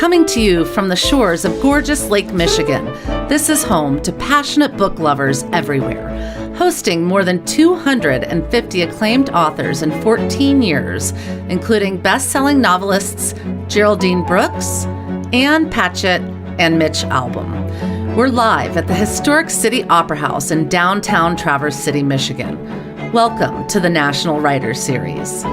Coming to you from the shores of gorgeous Lake Michigan, this is home to passionate book lovers everywhere. Hosting more than 250 acclaimed authors in 14 years, including best-selling novelists Geraldine Brooks, Ann Patchett, and Mitch Albom. We're live at the historic City Opera House in downtown Traverse City, Michigan. Welcome to the National Writers Series.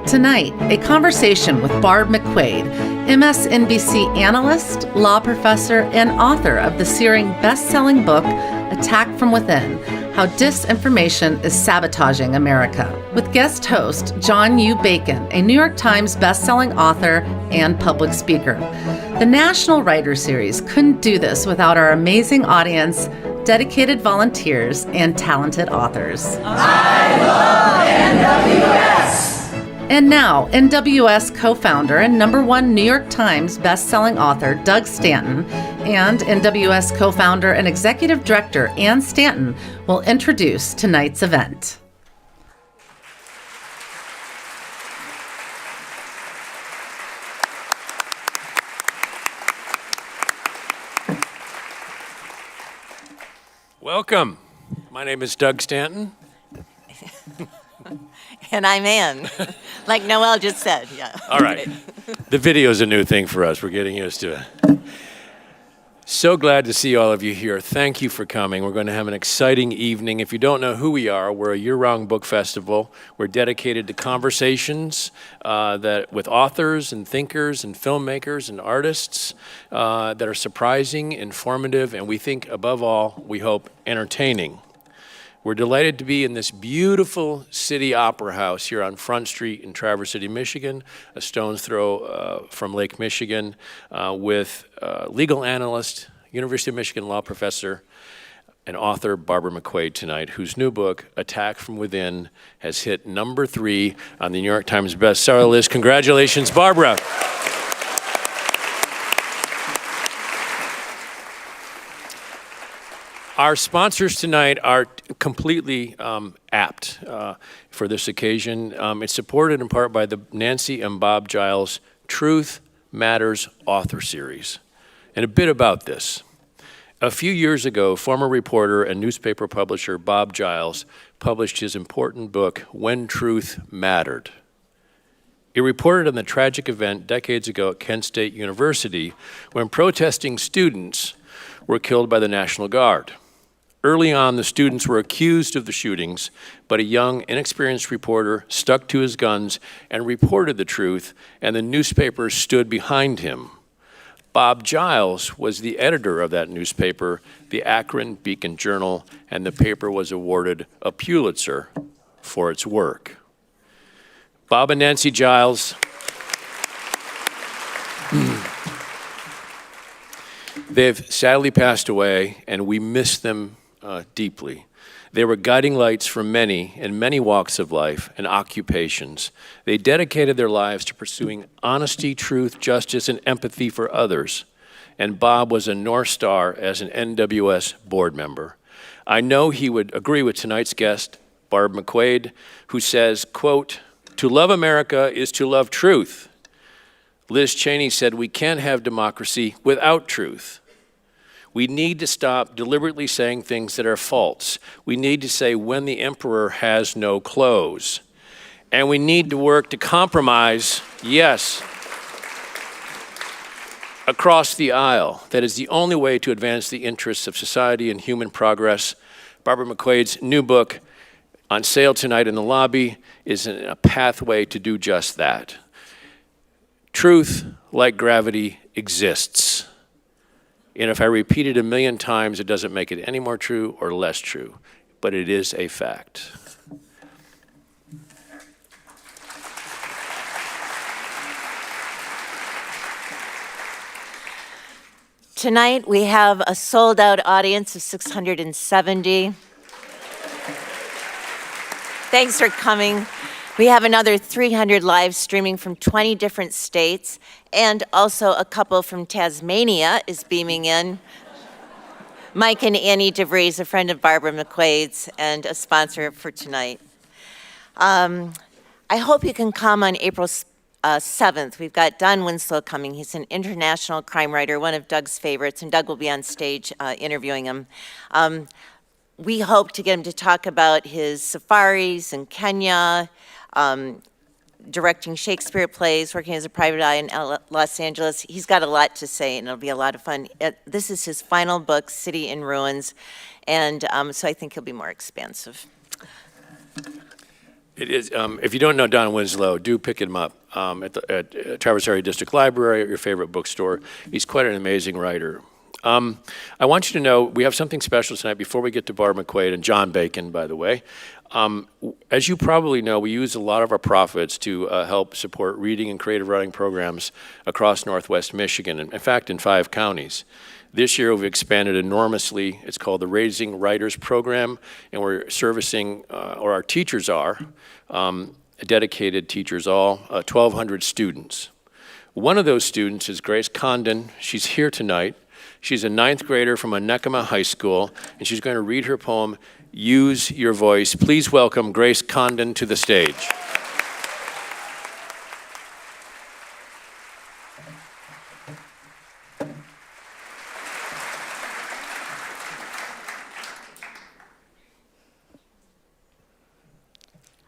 Tonight, a conversation with Barb McQuade, MSNBC analyst, law professor, and author of the searing best-selling book, Attack from Within: How Disinformation is Sabotaging America, with guest host John U. Bacon, a New York Times best-selling author and public speaker. The National Writers Series couldn't do this without our amazing audience, dedicated volunteers, and talented authors. I love NWS! And now, NWS co-founder and #1 New York Times best-selling author Doug Stanton and NWS co-founder and executive director Ann Stanton will introduce tonight's event. Welcome. My name is Doug Stanton. And I'm Ann, like Noelle just said, yeah. All right. The video is a new thing for us. We're getting used to it. So glad to see all of you here. Thank you for coming. We're going to have an exciting evening. If you don't know who we are, we're a year-round book festival. We're dedicated to conversations with authors and thinkers and filmmakers and artists that are surprising, informative, and we think, above all, we hope, entertaining. We're delighted to be in this beautiful City Opera House here on Front Street in Traverse City, Michigan, a stone's throw from Lake Michigan, with legal analyst, University of Michigan law professor, and author Barbara McQuade tonight, whose new book, Attack from Within, has hit #3 on the New York Times bestseller list. Congratulations, Barbara. Our sponsors tonight are completely apt for this occasion. It's supported in part by the Nancy and Bob Giles Truth Matters author series. And a bit about this. A few years ago, former reporter and newspaper publisher Bob Giles published his important book, When Truth Mattered. It reported on the tragic event decades ago at Kent State University when protesting students were killed by the National Guard. Early on, the students were accused of the shootings, but a young, inexperienced reporter stuck to his guns and reported the truth, and the newspaper stood behind him. Bob Giles was the editor of that newspaper, the Akron Beacon Journal, and the paper was awarded a Pulitzer for its work. Bob and Nancy Giles, they've sadly passed away, and we miss them deeply. They were guiding lights for many in many walks of life and occupations. They dedicated their lives to pursuing honesty, truth, justice, and empathy for others. And Bob was a North Star as an NWS board member. I know he would agree with tonight's guest, Barb McQuade, who says, quote, "To love America is to love truth." Liz Cheney said, "We can't have democracy without truth." We need to stop deliberately saying things that are false. We need to say when the emperor has no clothes. And we need to work to compromise, yes, across the aisle. That is the only way to advance the interests of society and human progress. Barbara McQuade's new book, on sale tonight in the lobby, is a pathway to do just that. Truth, like gravity, exists. And if I repeat it 1,000,000 times, it doesn't make it any more true or less true, but it is a fact. Tonight we have a sold-out audience of 670. Thanks for coming. We have another 300 live streaming from 20 different states, and also a couple from Tasmania is beaming in. Mike and Annie DeVries, a friend of Barbara McQuade's and a sponsor for tonight. I hope you can come on April 7th, we've got Don Winslow coming. He's an international crime writer, one of Doug's favorites, and Doug will be on stage interviewing him. We hope to get him to talk about his safaris in Kenya, directing Shakespeare plays, working as a private eye in Los Angeles. He's got a lot to say, and it'll be a lot of fun. This is his final book, City in Ruins, and so I think he'll be more expansive. It is. If you don't know Don Winslow, do pick him up at Traverse Area District Library, at your favorite bookstore. He's quite an amazing writer. I want you to know we have something special tonight before we get to Barbara McQuade and John Bacon, by the way. As you probably know, we use a lot of our profits to help support reading and creative writing programs across Northwest Michigan, in fact, in 5 counties. This year, we've expanded enormously. It's called the Raising Writers Program, and we're servicing, or our teachers are, dedicated teachers all, 1,200 students. One of those students is Grace Condon. She's here tonight. She's a 9th grader from Onekama High School, and she's going to read her poem, Use Your Voice. Please welcome Grace Condon to the stage.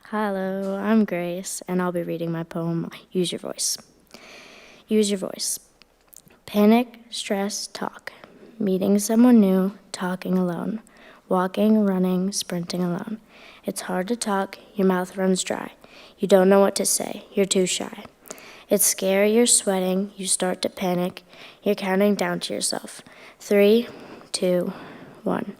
Hello, I'm Grace, and I'll be reading my poem, Use Your Voice. Use your voice. Panic, stress, talk. Meeting someone new, talking alone. Walking, running, sprinting alone. It's hard to talk, your mouth runs dry. You don't know what to say, you're too shy. It's scary, you're sweating, you start to panic. You're counting down to yourself. 3, 2, 1.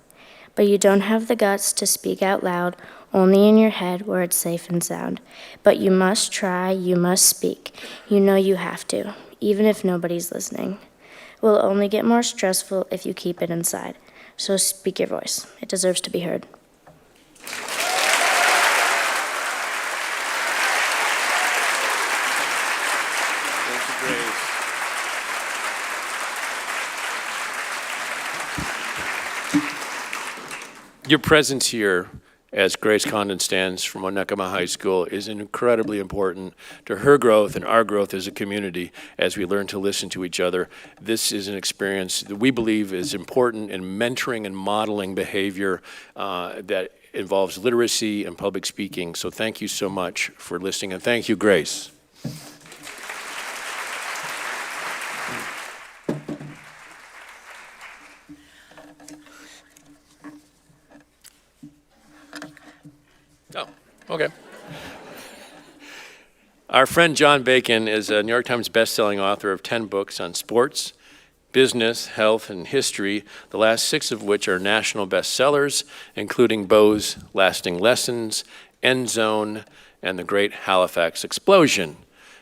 But you don't have the guts to speak out loud, only in your head where it's safe and sound. But you must try, you must speak. You know you have to, even if nobody's listening. It will only get more stressful if you keep it inside. So speak your voice. It deserves to be heard. Thank you, Grace. Your presence here, as Grace Condon stands from Onekama High School, is incredibly important to her growth and our growth as a community as we learn to listen to each other. This is an experience that we believe is important in mentoring and modeling behavior that involves literacy and public speaking. So thank you so much for listening, and thank you, Grace. Oh, okay. Our friend John Bacon is a New York Times bestselling author of 10 books on sports, business, health, and history, the last 6 of which are national bestsellers, including Bo's Lasting Lessons, End Zone, and The Great Halifax Explosion.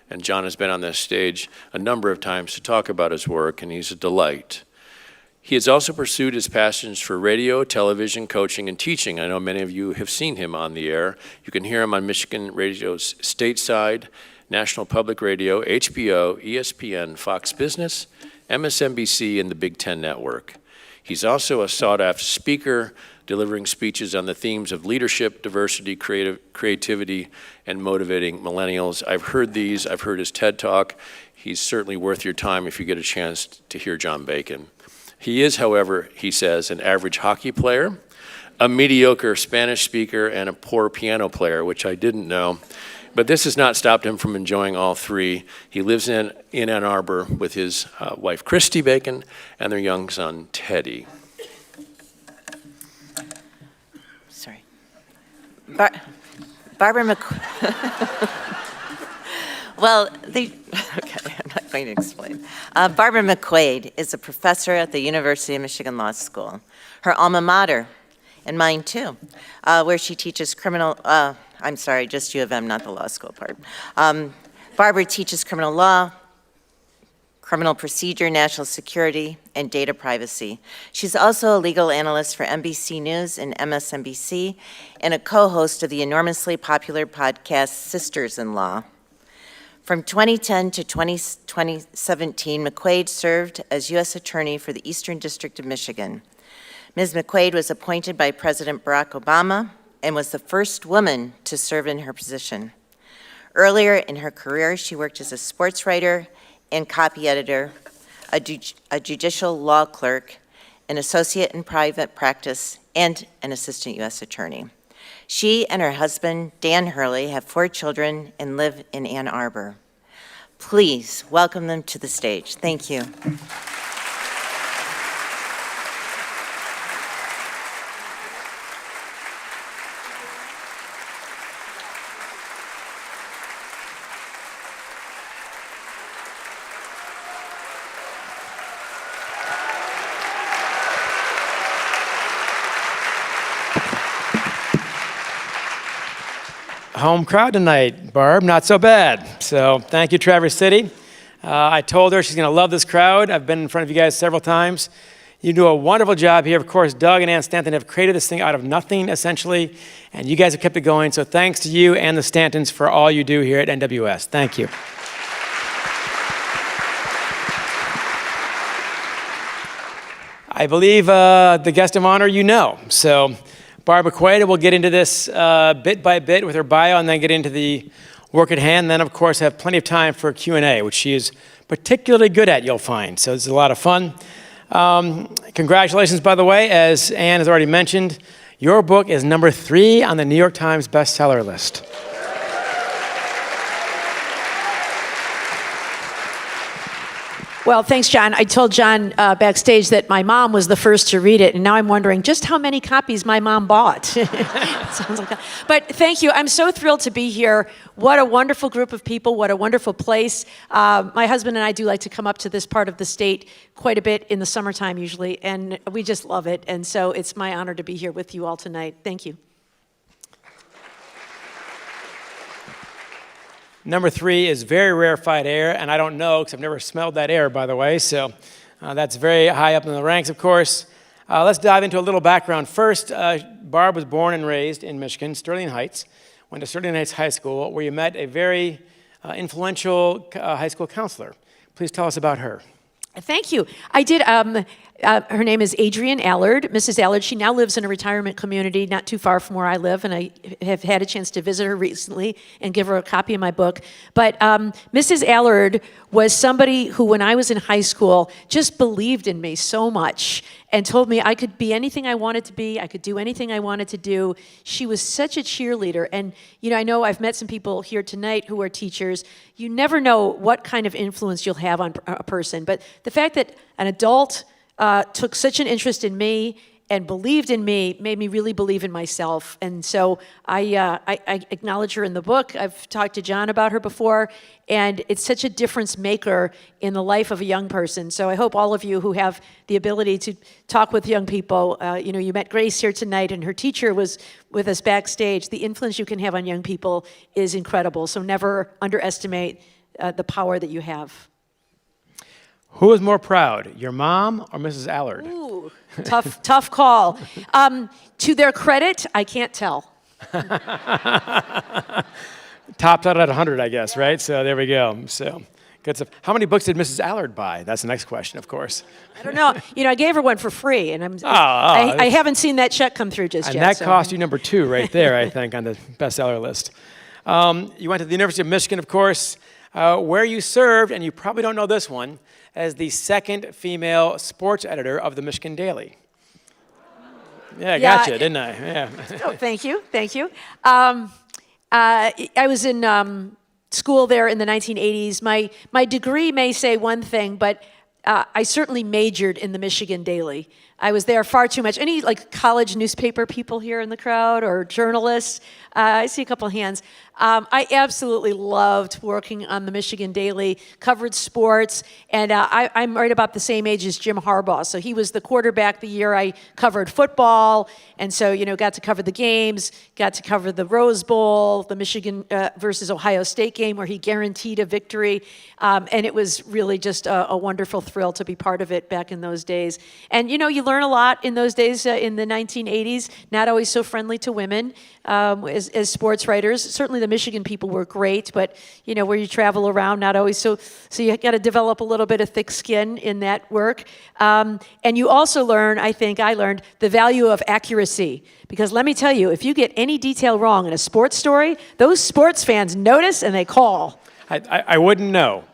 And John has been on this stage a number of times to talk about his work, and he's a delight. He has also pursued his passions for radio, television, coaching, and teaching. I know many of you have seen him on the air. You can hear him on Michigan Radio's Stateside, National Public Radio, HBO, ESPN, Fox Business, MSNBC, and the Big Ten Network. He's also a sought-after speaker, delivering speeches on the themes of leadership, diversity, creativity, and motivating millennials. I've heard these. I've heard his TED Talk. He's certainly worth your time if you get a chance to hear John Bacon. He is, however, he says, an average hockey player, a mediocre Spanish speaker, and a poor piano player, which I didn't know. But this has not stopped him from enjoying all 3. He lives in Ann Arbor with his wife, Christy Bacon, and their young son, Teddy. Sorry. Barbara McQuade. Well, okay, I'm not going to explain. Barbara McQuade is a professor at the University of Michigan Law School, her alma mater, and mine too, where she teaches just U of M, not the law school part. Barbara teaches criminal law, criminal procedure, national security, and data privacy. She's also a legal analyst for NBC News and MSNBC, and a co-host of the enormously popular podcast Sisters in Law. From 2010 to 2017, McQuade served as U.S. Attorney for the Eastern District of Michigan. Ms. McQuade was appointed by President Barack Obama and was the first woman to serve in her position. Earlier in her career, she worked as a sports writer and copy editor, a judicial law clerk, an associate in private practice, and an assistant U.S. attorney. She and her husband, Dan Hurley, have 4 children and live in Ann Arbor. Please welcome them to the stage. Thank you. Home crowd tonight, Barb, not so bad. So thank you, Traverse City. I told her she's going to love this crowd. I've been in front of you guys several times. You do a wonderful job here. Of course, Doug and Ann Stanton have created this thing out of nothing, essentially, and you guys have kept it going. So thanks to you and the Stantons for all you do here at NWS. Thank you. I believe the guest of honor you know. So Barbara McQuade will get into this bit by bit with her bio and then get into the work at hand. And then, of course, have plenty of time for Q&A, which she is particularly good at, you'll find. So it's a lot of fun. Congratulations, by the way. As Ann has already mentioned, your book is number 3 on the New York Times bestseller list. Well, thanks, John. I told John backstage that my mom was the first to read it, and now I'm wondering just how many copies my mom bought. Sounds like that. But thank you. I'm so thrilled to be here. What a wonderful group of people. What a wonderful place. My husband and I do like to come up to this part of the state quite a bit in the summertime usually, and we just love it. And so it's my honor to be here with you all tonight. Thank you. Number 3 is very rarefied air, and I don't know because I've never smelled that air, by the way, so that's very high up in the ranks, of course. Let's dive into a little background. First, Barb was born and raised in Michigan, Sterling Heights, went to Sterling Heights High School, where you met a very influential high school counselor. Please tell us about her. Thank you. I did. Her name is Adrienne Allard, Mrs. Allard. She now lives in a retirement community not too far from where I live, and I have had a chance to visit her recently and give her a copy of my book. But Mrs. Allard was somebody who, when I was in high school, just believed in me so much and told me I could be anything I wanted to be, I could do anything I wanted to do. She was such a cheerleader. And, you know, I know I've met some people here tonight who are teachers. You never know what kind of influence you'll have on a person. But the fact that an adult took such an interest in me and believed in me made me really believe in myself. And so I acknowledge her in the book. I've talked to John about her before, and it's such a difference maker in the life of a young person. So I hope all of you who have the ability to talk with young people, you know, you met Grace here tonight, and her teacher was with us backstage. The influence you can have on young people is incredible. So never underestimate the power that you have. Who is more proud, your mom or Mrs. Allard? Ooh, tough call. To their credit, I can't tell. Topped out at 100, I guess, right? So there we go. So good stuff. How many books did Mrs. Allard buy? That's the next question, of course. I don't know. You know, I gave her one for free, and I haven't seen that check come through just yet. And that cost you number 2 right there, I think, on the bestseller list. You went to the University of Michigan, of course, where you served, and you probably don't know this one, as the 2nd female sports editor of the Michigan Daily. Yeah, I got you, didn't I? Yeah. Oh, thank you. I was in school there in the 1980s. My degree may say one thing, but I certainly majored in the Michigan Daily. I was there far too much. Any like college newspaper people here in the crowd or journalists? I see a couple hands. I absolutely loved working on the Michigan Daily, covered sports, and I'm right about the same age as Jim Harbaugh. So he was the quarterback the year I covered football, and so, you know, got to cover the games, got to cover the Rose Bowl, the Michigan versus Ohio State game where he guaranteed a victory, and it was really just a wonderful thrill to be part of it back in those days. And, you know, you learn a lot in those days in the 1980s, not always so friendly to women as sports writers. Certainly the the Michigan people were great, but where you travel around, not always. So you got to develop a little bit of thick skin in that work. And you also learn, I learned the value of accuracy. Because let me tell you, if you get any detail wrong in a sports story, those sports fans notice and they call. I wouldn't know.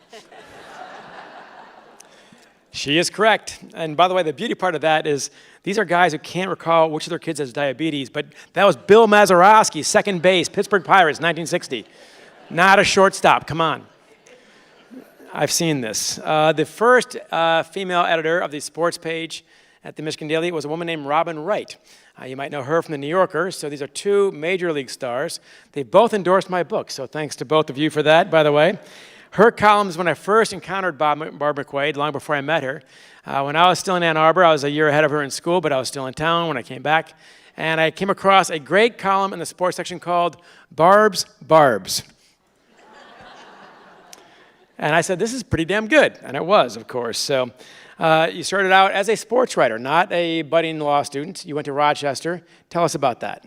She is correct. And by the way, the beauty part of that is these are guys who can't recall which of their kids has diabetes, but that was Bill Mazeroski, second base, Pittsburgh Pirates, 1960. Not a shortstop, come on. I've seen this. The first female editor of the sports page at the Michigan Daily was a woman named Robin Wright. You might know her from the New Yorker, so these are two major league stars. They both endorsed my book, so thanks to both of you for that, by the way. Her columns, when I first encountered Barbara McQuade, long before I met her, when I was still in Ann Arbor, I was a year ahead of her in school, but I was still in town when I came back, and I came across a great column in the sports section called Barb's Barbs. And I said, this is pretty damn good, and it was, of course. So you started out as a sports writer, not a budding law student. You went to Rochester. Tell us about that.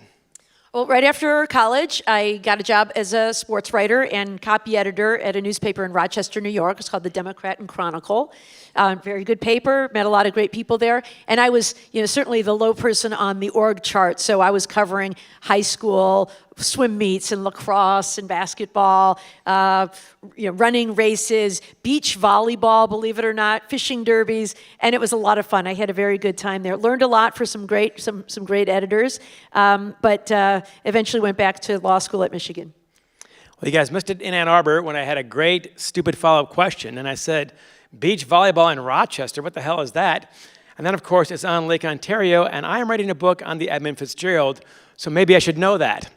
Well, right after college, I got a job as a sports writer and copy editor at a newspaper in Rochester, New York. It's called the Democrat and Chronicle. Very good paper, met a lot of great people there. And I was, certainly the low person on the org chart. So I was covering high school swim meets and lacrosse and basketball, running races, beach volleyball, believe it or not, fishing derbies, and it was a lot of fun. I had a very good time there. Learned a lot for some great editors, but eventually went back to law school at Michigan. Well, you guys missed it in Ann Arbor when I had a great, stupid follow-up question, and I said, beach volleyball in Rochester, what the hell is that? And then, of course, it's on Lake Ontario, and I am writing a book on the Edmund Fitzgerald, so maybe I should know that.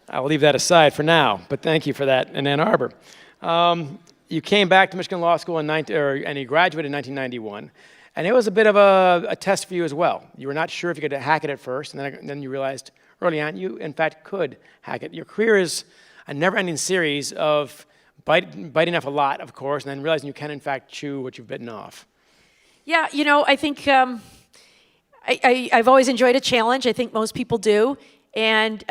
I'll leave that aside for now, but thank you for that in Ann Arbor. You came back to Michigan Law School and you graduated in 1991, and it was a bit of a test for you as well. You were not sure if you could hack it at first, and then you realized early on you, in fact, could hack it. Your career is a never-ending series of biting off a lot, of course, and then realizing you can, in fact, chew what you've bitten off. Yeah, I think I've always enjoyed a challenge. I think most people do. And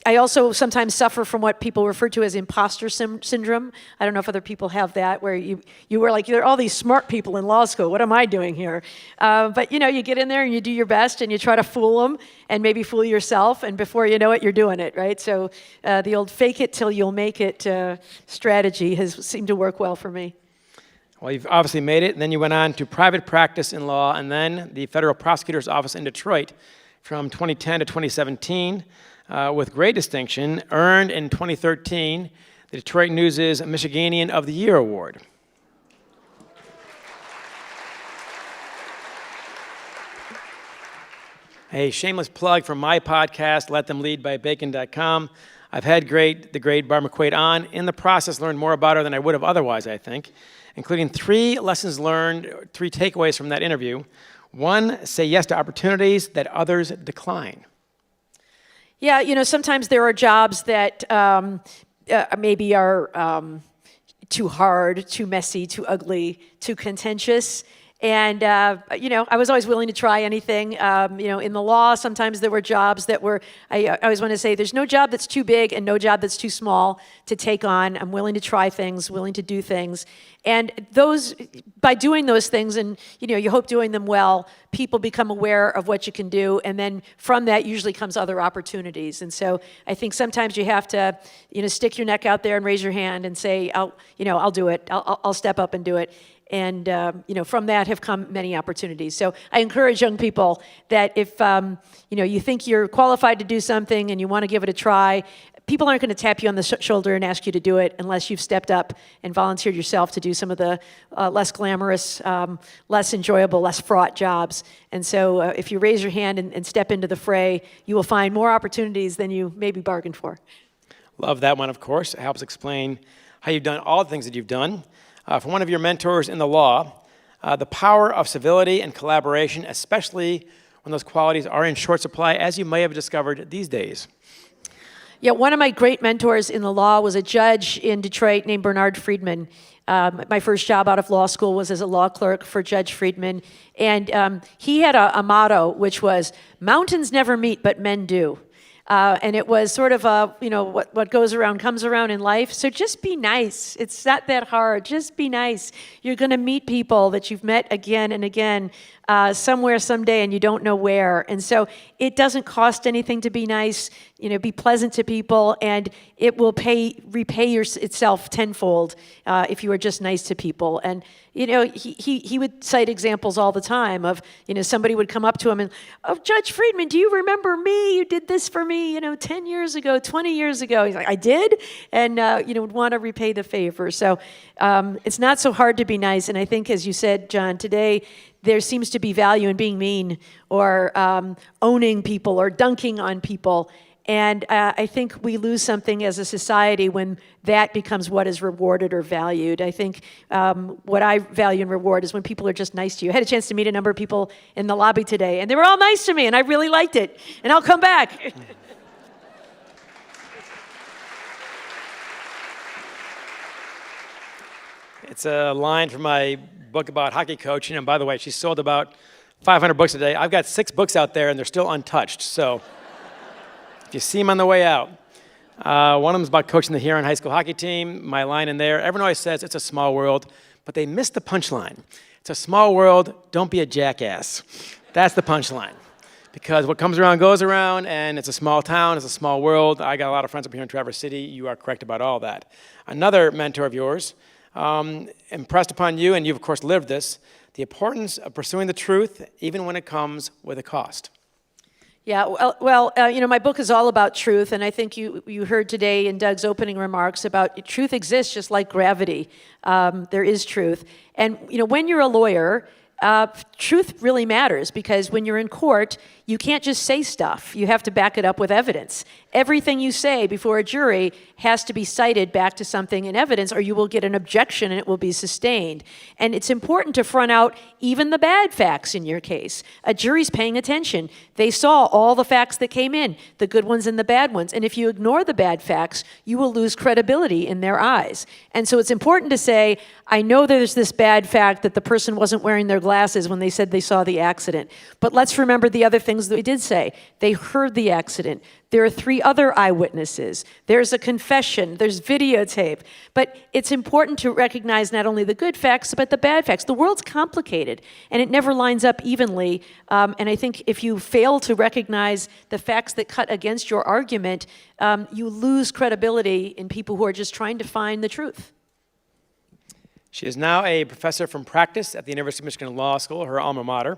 I also sometimes suffer from what people refer to as imposter syndrome. I don't know if other people have that, where you were like, there are all these smart people in law school. What am I doing here? But, you get in there and you do your best and you try to fool them and maybe fool yourself. And before you know it, you're doing it, right? So the old fake it till you'll make it strategy has seemed to work well for me. Well, you've obviously made it, and then you went on to private practice in law, and then the federal prosecutor's office in Detroit from 2010 to 2017, with great distinction, earned in 2013 the Detroit News' Michiganian of the Year Award. A shameless plug for my podcast, Let Them Lead by Bacon.com. I've had the great Barbara McQuade on. In the process, learned more about her than I would have otherwise, I think, including 3 lessons learned, 3 takeaways from that interview. 1, say yes to opportunities that others decline. Yeah, sometimes there are jobs that maybe are too hard, too messy, too ugly, too contentious. And, I was always willing to try anything. In the law, sometimes there were jobs that were, I always want to say, there's no job that's too big and no job that's too small to take on. I'm willing to try things, willing to do things. And by doing those things, and, you hope doing them well, people become aware of what you can do. And then from that usually comes other opportunities. And so I think sometimes you have to, stick your neck out there and raise your hand and say, I'll do it. I'll step up and do it. And, from that have come many opportunities. So I encourage young people that if, you think you're qualified to do something and you want to give it a try, people aren't going to tap you on the shoulder and ask you to do it unless you've stepped up and volunteered yourself to do some of the less glamorous, less enjoyable, less fraught jobs. And so if you raise your hand and step into the fray, you will find more opportunities than you maybe bargained for. Love that one, of course. It helps explain how you've done all the things that you've done. From one of your mentors in the law, the power of civility and collaboration, especially when those qualities are in short supply, as you may have discovered these days. Yeah, one of my great mentors in the law was a judge in Detroit named Bernard Friedman. My first job out of law school was as a law clerk for Judge Friedman. And he had a motto, which was, mountains never meet, but men do. And it was sort of a, what goes around comes around in life. So just be nice. It's not that hard. Just be nice. You're going to meet people that you've met again and again somewhere someday, and you don't know where. And so it doesn't cost anything to be nice. Be pleasant to people, and it will repay itself tenfold if you are just nice to people. And he would cite examples all the time of somebody would come up to him and, "Oh, Judge Friedman, do you remember me? You did this for me 10 years ago, 20 years ago." He's like, "I did," and would want to repay the favor. So it's not so hard to be nice. And I think, as you said, John, today there seems to be value in being mean or owning people or dunking on people. And I think we lose something as a society when that becomes what is rewarded or valued. I think what I value and reward is when people are just nice to you. I had a chance to meet a number of people in the lobby today, and they were all nice to me, and I really liked it. And I'll come back. It's a line from my book about hockey coaching. And by the way, she sold about 500 books a day. I've got 6 books out there, and they're still untouched. So if you see them on the way out. One of them is about coaching the Huron high school hockey team. My line in there, everyone always says it's a small world, but they miss the punchline. It's a small world, don't be a jackass. That's the punchline. Because what comes around goes around, and it's a small town, it's a small world. I got a lot of friends up here in Traverse City. You are correct about all that. Another mentor of yours impressed upon you, and you've of course lived this, the importance of pursuing the truth, even when it comes with a cost. Yeah, well, my book is all about truth, and I think you heard today in Doug's opening remarks about truth exists just like gravity. There is truth. And, when you're a lawyer, truth really matters, because when you're in court, you can't just say stuff. You have to back it up with evidence. Everything you say before a jury has to be cited back to something in evidence, or you will get an objection and it will be sustained. And it's important to front out even the bad facts in your case. A jury's paying attention. They saw all the facts that came in, the good ones and the bad ones. And if you ignore the bad facts, you will lose credibility in their eyes. And so it's important to say, I know there's this bad fact that the person wasn't wearing their glasses when they said they saw the accident. But let's remember the other things that we did say. They heard the accident. There are 3 other eyewitnesses. There's a confession. There's videotape. But it's important to recognize not only the good facts, but the bad facts. The world's complicated, and it never lines up evenly. And I think if you fail to recognize the facts that cut against your argument, you lose credibility in people who are just trying to find the truth. She is now a professor from practice at the University of Michigan Law School, her alma mater.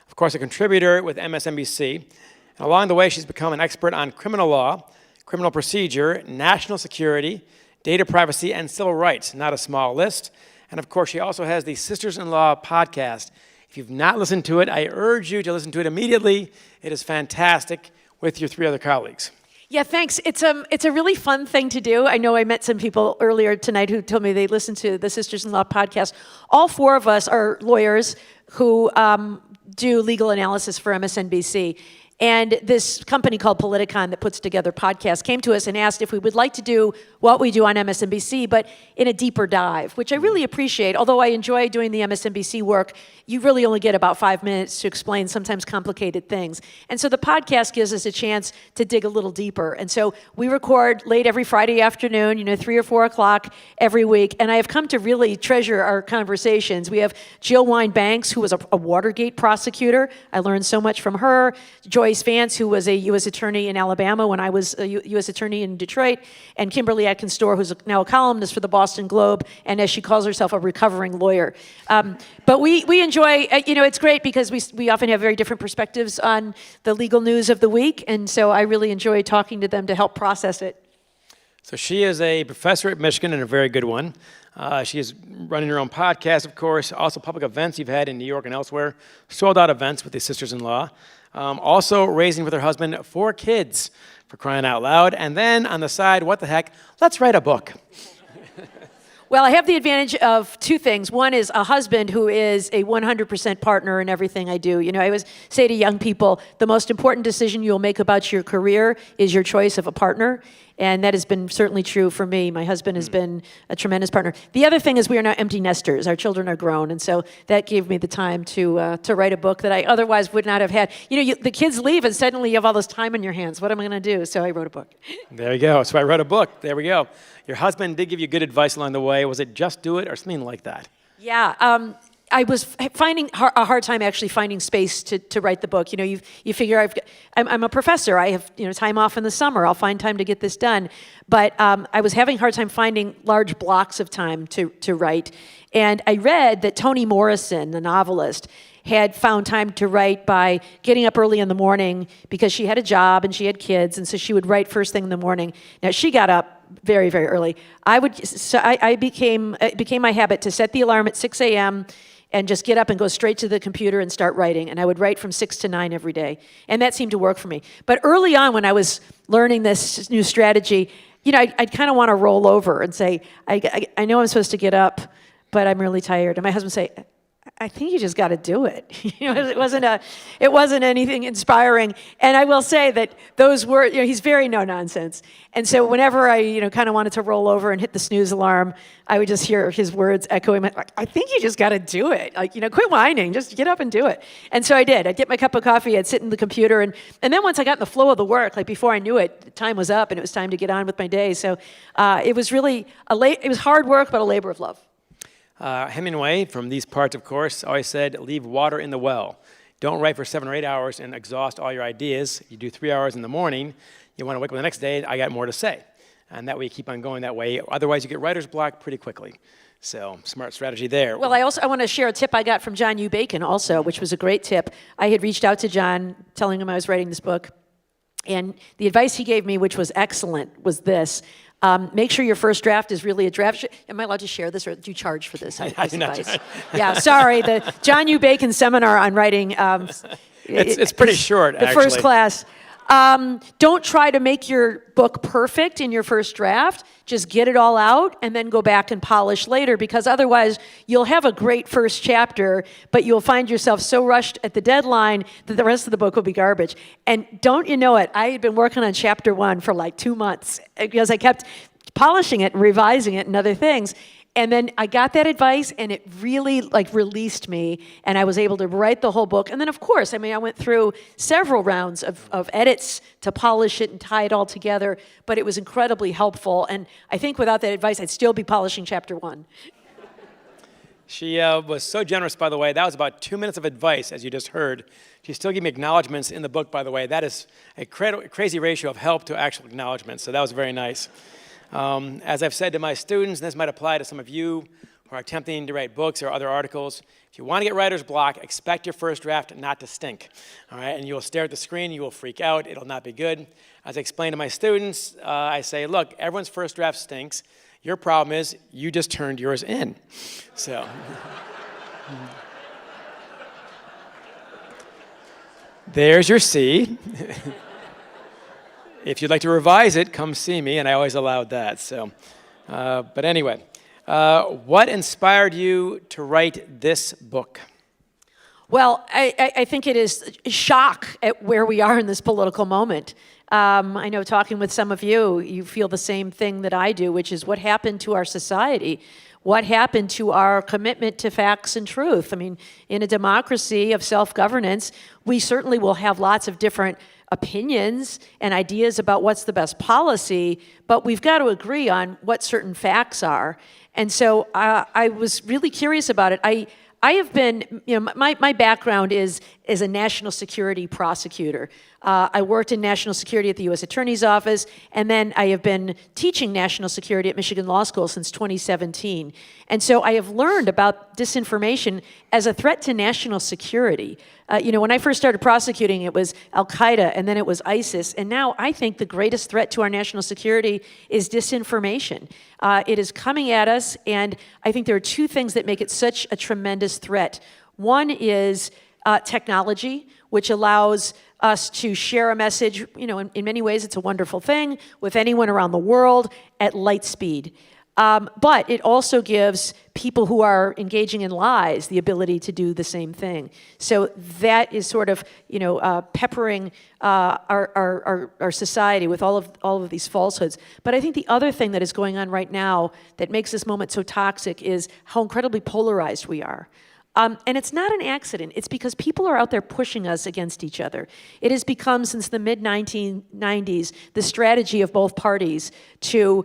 Of course, a contributor with MSNBC. And along the way, she's become an expert on criminal law, criminal procedure, national security, data privacy, and civil rights. Not a small list. And of course, she also has the Sisters-in-Law podcast. If you've not listened to it, I urge you to listen to it immediately. It is fantastic with your 3 other colleagues. Yeah, thanks. It's a really fun thing to do. I know I met some people earlier tonight who told me they listened to the Sisters-in-Law podcast. All 4 of us are lawyers who do legal analysis for MSNBC. And this company called Politicon that puts together podcasts came to us and asked if we would like to do what we do on MSNBC, but in a deeper dive, which I really appreciate. Although I enjoy doing the MSNBC work, you really only get about 5 minutes to explain sometimes complicated things. And so the podcast gives us a chance to dig a little deeper. And so we record late every Friday afternoon, 3 or 4 o'clock every week. And I have come to really treasure our conversations. We have Jill Wine-Banks, who was a Watergate prosecutor. I learned so much from her. Joyce Vance, who was a U.S. attorney in Alabama when I was a U.S. attorney in Detroit, and Kimberly Atkins-Storr, who's now a columnist for the Boston Globe, and as she calls herself, a recovering lawyer. But we enjoy, it's great because we often have very different perspectives on the legal news of the week, and so I really enjoy talking to them to help process it. So she is a professor at Michigan and a very good one. She is running her own podcast, of course, also public events you've had in New York and elsewhere, sold-out events with the Sisters-in-Law. Also raising with her husband 4 kids, for crying out loud. And then on the side, what the heck, let's write a book. Well, I have the advantage of 2 things. One is a husband who is a 100% partner in everything I do. I always say to young people, the most important decision you'll make about your career is your choice of a partner. And that has been certainly true for me. My husband has been a tremendous partner. The other thing is we are now empty nesters. Our children are grown, and so that gave me the time to write a book that I otherwise would not have had. The kids leave, and suddenly you have all this time in your hands. What am I going to do? So I wrote a book. There you go. So I wrote a book. There we go. Your husband did give you good advice along the way. Was it just do it or something like that? Yeah. I was finding a hard time actually finding space to write the book. You figure I'm a professor. I have time off in the summer. I'll find time to get this done. But I was having a hard time finding large blocks of time to write. And I read that Toni Morrison, the novelist, had found time to write by getting up early in the morning because she had a job and she had kids, and so she would write first thing in the morning. Now she got up very, very early. It became my habit to set the alarm at 6 a.m. and just get up and go straight to the computer and start writing. And I would write from 6 to 9 every day. And that seemed to work for me. But early on when I was learning this new strategy, I'd kind of want to roll over and say, I know I'm supposed to get up, but I'm really tired. And my husband would say, I think you just got to do it. It wasn't anything inspiring. And I will say that those words, he's very no nonsense. And so whenever I, kind of wanted to roll over and hit the snooze alarm, I would just hear his words echoing. I think you just got to do it. Quit whining. Just get up and do it. And so I did. I'd get my cup of coffee. I'd sit in the computer, and then once I got in the flow of the work, before I knew it, time was up and it was time to get on with my day. So it was really it was hard work, but a labor of love. Hemingway, from these parts, of course, always said, leave water in the well. Don't write for 7 or 8 hours and exhaust all your ideas. You do 3 hours in the morning. You want to wake up the next day, I got more to say. And that way you keep on going that way. Otherwise, you get writer's block pretty quickly. So, smart strategy there. Well, I want to share a tip I got from John U. Bacon also, which was a great tip. I had reached out to John, telling him I was writing this book. And the advice he gave me, which was excellent, was this. Make sure your first draft is really a draft. Am I allowed to share this, or do you charge for this? Advice? Yeah, sorry. The John U. Bacon seminar on writing. It's pretty short, the actually. First class. Don't try to make your book perfect in your first draft. Just get it all out and then go back and polish later, because otherwise you'll have a great first chapter, but you'll find yourself so rushed at the deadline that the rest of the book will be garbage. And don't you know it, I had been working on chapter 1 for 2 months because I kept polishing it and revising it and other things. And then I got that advice, and it really released me, and I was able to write the whole book. And then, of course, I went through several rounds of edits to polish it and tie it all together, but it was incredibly helpful. And I think without that advice, I'd still be polishing chapter 1. She was so generous, by the way. That was about 2 minutes of advice, as you just heard. She still gave me acknowledgments in the book, by the way. That is a crazy ratio of help to actual acknowledgments, so that was very nice. As I've said to my students, and this might apply to some of you who are attempting to write books or other articles, if you want to get writer's block, expect your first draft not to stink, all right? And you will stare at the screen, you will freak out, it'll not be good. As I explain to my students, I say, look, everyone's first draft stinks. Your problem is you just turned yours in. So, there's your C. If you'd like to revise it, come see me, and I always allowed that. So, but anyway, what inspired you to write this book? Well, I think it is shock at where we are in this political moment. I know talking with some of you, you feel the same thing that I do, which is what happened to our society. What happened to our commitment to facts and truth? In a democracy of self-governance, we certainly will have lots of different opinions and ideas about what's the best policy, but we've got to agree on what certain facts are. And so I was really curious about it. I have been, my background is a national security prosecutor. I worked in national security at the U.S. Attorney's Office, and then I have been teaching national security at Michigan Law School since 2017. And so I have learned about disinformation as a threat to national security. When I first started prosecuting, it was Al-Qaeda, and then it was ISIS. And now I think the greatest threat to our national security is disinformation. It is coming at us, and I think there are two things that make it such a tremendous threat. One is technology, which allows us to share a message, in many ways it's a wonderful thing, with anyone around the world at light speed. But it also gives people who are engaging in lies the ability to do the same thing. So that is sort of, peppering our society with all of these falsehoods. But I think the other thing that is going on right now that makes this moment so toxic is how incredibly polarized we are. And it's not an accident. It's because people are out there pushing us against each other. It has become, since the mid-1990s, the strategy of both parties to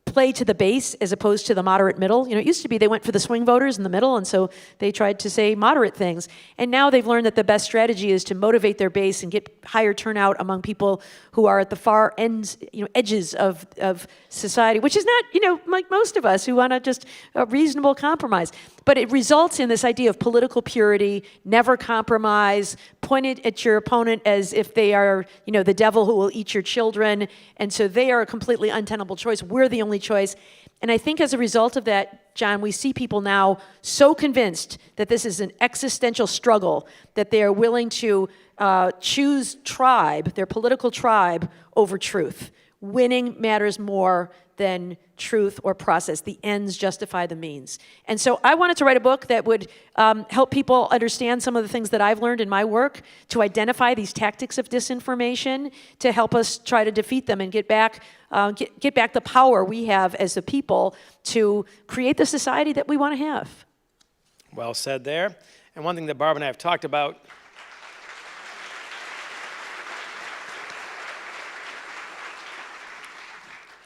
play to the base as opposed to the moderate middle. It used to be they went for the swing voters in the middle, and so they tried to say moderate things. And now they've learned that the best strategy is to motivate their base and get higher turnout among people who are at the far ends, edges of society, which is not, like most of us who want to just a reasonable compromise. But it results in this idea of political purity, never compromise, point at your opponent as if they are, the devil who will eat your children. And so they are a completely untenable choice. We're the only choice. And I think as a result of that, John, we see people now so convinced that this is an existential struggle that they are willing to choose tribe, their political tribe, over truth. Winning matters more than truth or process. The ends justify the means. And so I wanted to write a book that would help people understand some of the things that I've learned in my work, to identify these tactics of disinformation, to help us try to defeat them and get back the power we have as a people to create the society that we want to have. Well said there. And one thing that Barbara and I have talked about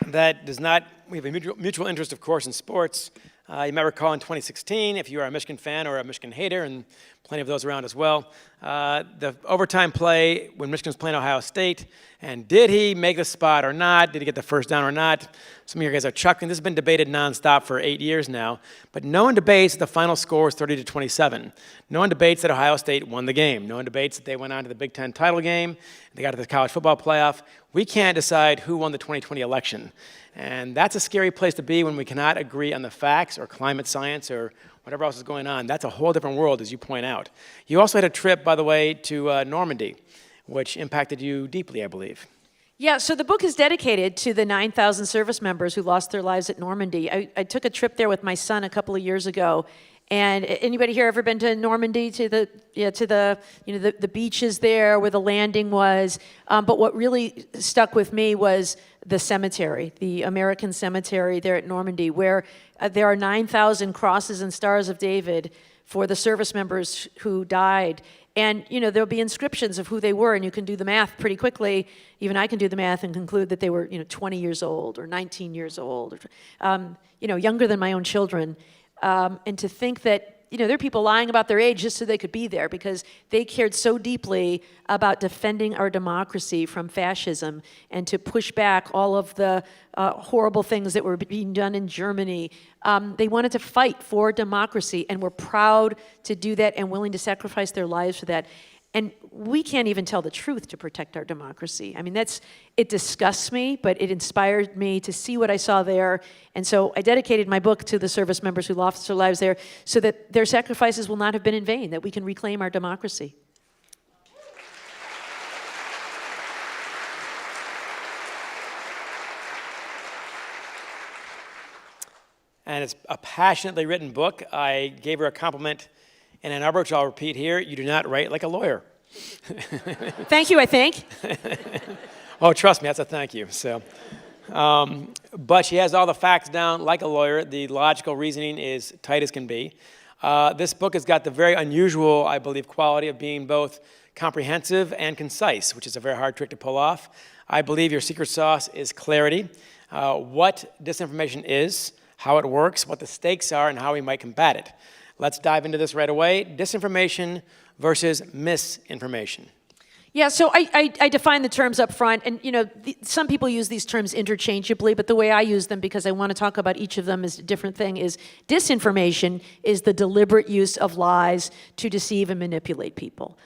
that does not, we have a mutual interest, of course, in sports. You might recall in 2016, if you are a Michigan fan or a Michigan hater, and plenty of those around as well, the overtime play when Michigan was playing Ohio State, and did he make the spot or not? Did he get the first down or not? Some of you guys are chuckling. This has been debated nonstop for 8 years now, but no one debates that the final score was 30-27. No one debates that Ohio State won the game. No one debates that they went on to the Big Ten title game, they got to the college football playoff. We can't decide who won the 2020 election. And that's a scary place to be when we cannot agree on the facts or climate science or whatever else is going on. That's a whole different world, as you point out. You also had a trip, by the way, to Normandy, which impacted you deeply, I believe. Yeah, so the book is dedicated to the 9,000 service members who lost their lives at Normandy. I took a trip there with my son a couple of years ago. And anybody here ever been to Normandy, to the beaches there where the landing was? But what really stuck with me was the cemetery, the American cemetery there at Normandy, where there are 9,000 crosses and stars of David for the service members who died. And, there'll be inscriptions of who they were, and you can do the math pretty quickly. Even I can do the math and conclude that they were, 20 years old or 19 years old, or, younger than my own children. And to think that, there are people lying about their age just so they could be there because they cared so deeply about defending our democracy from fascism and to push back all of the horrible things that were being done in Germany. They wanted to fight for democracy and were proud to do that and willing to sacrifice their lives for that. And we can't even tell the truth to protect our democracy. I mean, it disgusts me, but it inspired me to see what I saw there. And so I dedicated my book to the service members who lost their lives there so that their sacrifices will not have been in vain, that we can reclaim our democracy. And it's a passionately written book. I gave her a compliment in Ann Arbor, which I'll repeat here. You do not write like a lawyer. Thank you, I think. Oh, trust me, that's a thank you. So, but she has all the facts down like a lawyer. The logical reasoning is tight as can be. This book has got the very unusual, I believe, quality of being both comprehensive and concise, which is a very hard trick to pull off. I believe your secret sauce is clarity, what disinformation is, how it works, what the stakes are, and how we might combat it. Let's dive into this right away. Disinformation versus misinformation. Yeah, so I define the terms up front, and some people use these terms interchangeably, but the way I use them, because I want to talk about each of them as a different thing, is disinformation is the deliberate use of lies to deceive and manipulate people.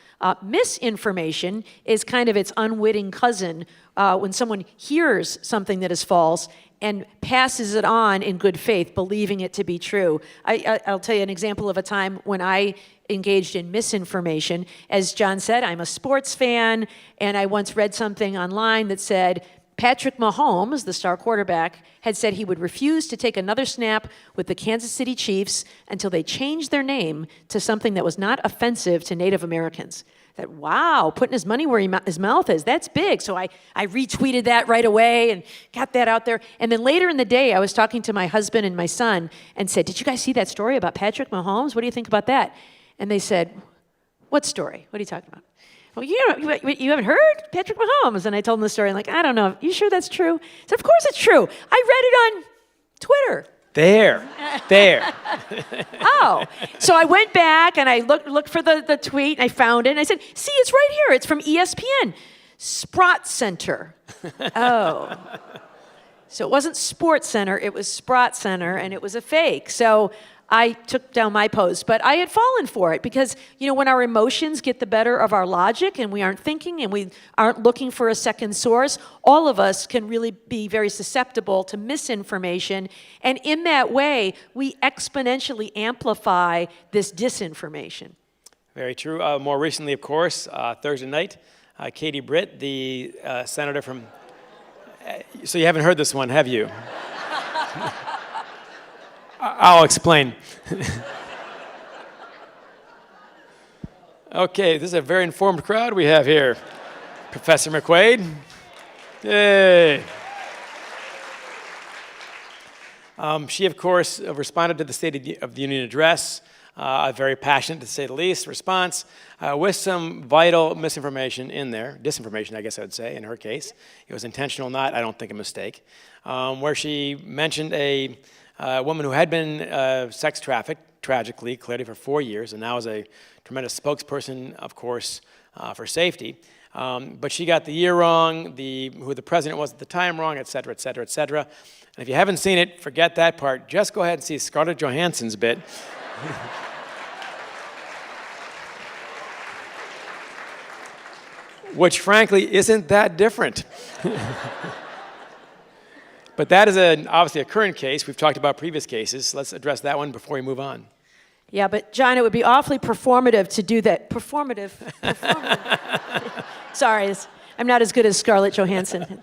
Misinformation is kind of its unwitting cousin when someone hears something that is false and passes it on in good faith, believing it to be true. I'll tell you an example of a time when I engaged in misinformation. As John said, I'm a sports fan, and I once read something online that said, Patrick Mahomes, the star quarterback, had said he would refuse to take another snap with the Kansas City Chiefs until they changed their name to something that was not offensive to Native Americans. That, wow, putting his money where his mouth is, that's big. So I retweeted that right away and got that out there. And then later in the day, I was talking to my husband and my son and said, did you guys see that story about Patrick Mahomes? What do you think about that? And they said, what story? What are you talking about? Well, you haven't heard Patrick Mahomes? And I told them the story. I'm like, I don't know. You sure that's true? He said, of course it's true. I read it on Twitter. There. Oh, so I went back and I looked for the tweet and I found it and I said, see, it's right here. It's from ESPN. Sprott Center. Oh. So it wasn't Sports Center, it was Sprott Center, and it was a fake. So I took down my post, but I had fallen for it because, when our emotions get the better of our logic and we aren't thinking and we aren't looking for a second source, all of us can really be very susceptible to misinformation. And in that way, we exponentially amplify this disinformation. Very true. More recently, of course, Thursday night, Katie Britt, the senator from... so you haven't heard this one, have you? I'll explain. Okay, this is a very informed crowd we have here. Professor McQuade. Yay. She, of course, responded to the State of the Union address, a very passionate, to say the least, response, with some vital misinformation in there, disinformation, I guess I would say, in her case. It was intentional, not, I don't think, a mistake, where she mentioned a woman who had been sex trafficked, tragically, clearly for 4 years, and now is a tremendous spokesperson, of course, for safety. But she got the year wrong, who the president was at the time wrong, et cetera, et cetera, et cetera. And if you haven't seen it, forget that part. Just go ahead and see Scarlett Johansson's bit. Which, frankly, isn't that different. But that is obviously a current case. We've talked about previous cases. Let's address that one before we move on. Yeah, but John, it would be awfully performative to do that. Performative. Sorry, I'm not as good as Scarlett Johansson.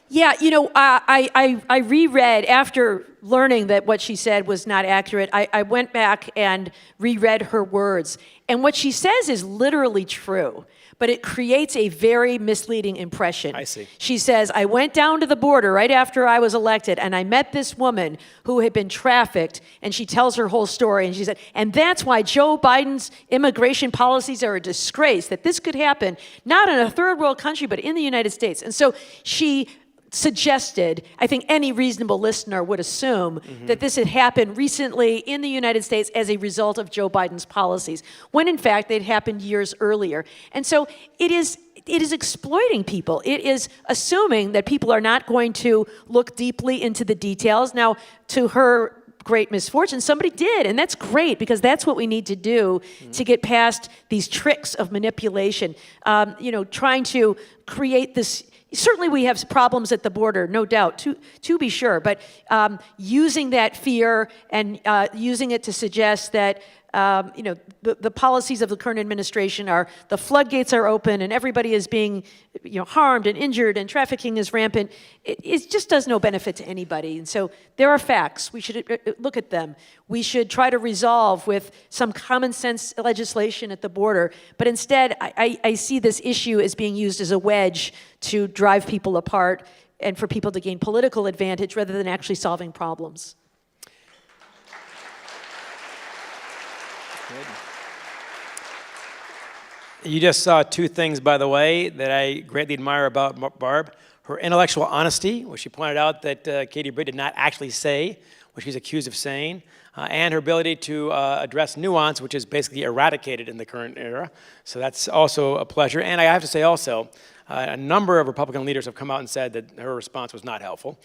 Yeah, I reread, after learning that what she said was not accurate, I went back and reread her words. And what she says is literally true, but it creates a very misleading impression. I see. She says, I went down to the border right after I was elected, and I met this woman who had been trafficked, and she tells her whole story, and she said, and that's why Joe Biden's immigration policies are a disgrace, that this could happen, not in a third world country, but in the United States. And so she suggested, I think any reasonable listener would assume, that this had happened recently in the United States as a result of Joe Biden's policies, when in fact they'd happened years earlier. And so it is exploiting people. It is assuming that people are not going to look deeply into the details. Now, to her great misfortune, somebody did, and that's great, because that's what we need to do to get past these tricks of manipulation. Trying to create this. Certainly we have problems at the border, no doubt, to be sure, but using that fear and using it to suggest that the policies of the current administration are, the floodgates are open and everybody is being harmed and injured and trafficking is rampant, it just does no benefit to anybody. And so there are facts. We should look at them. We should try to resolve with some common sense legislation at the border. But instead, I see this issue as being used as a wedge to drive people apart and for people to gain political advantage rather than actually solving problems. You just saw two things, by the way, that I greatly admire about Barb. Her intellectual honesty, where she pointed out that Katie Britt did not actually say what she's accused of saying, and her ability to address nuance, which is basically eradicated in the current era. So that's also a pleasure. And I have to say also, a number of Republican leaders have come out and said that her response was not helpful,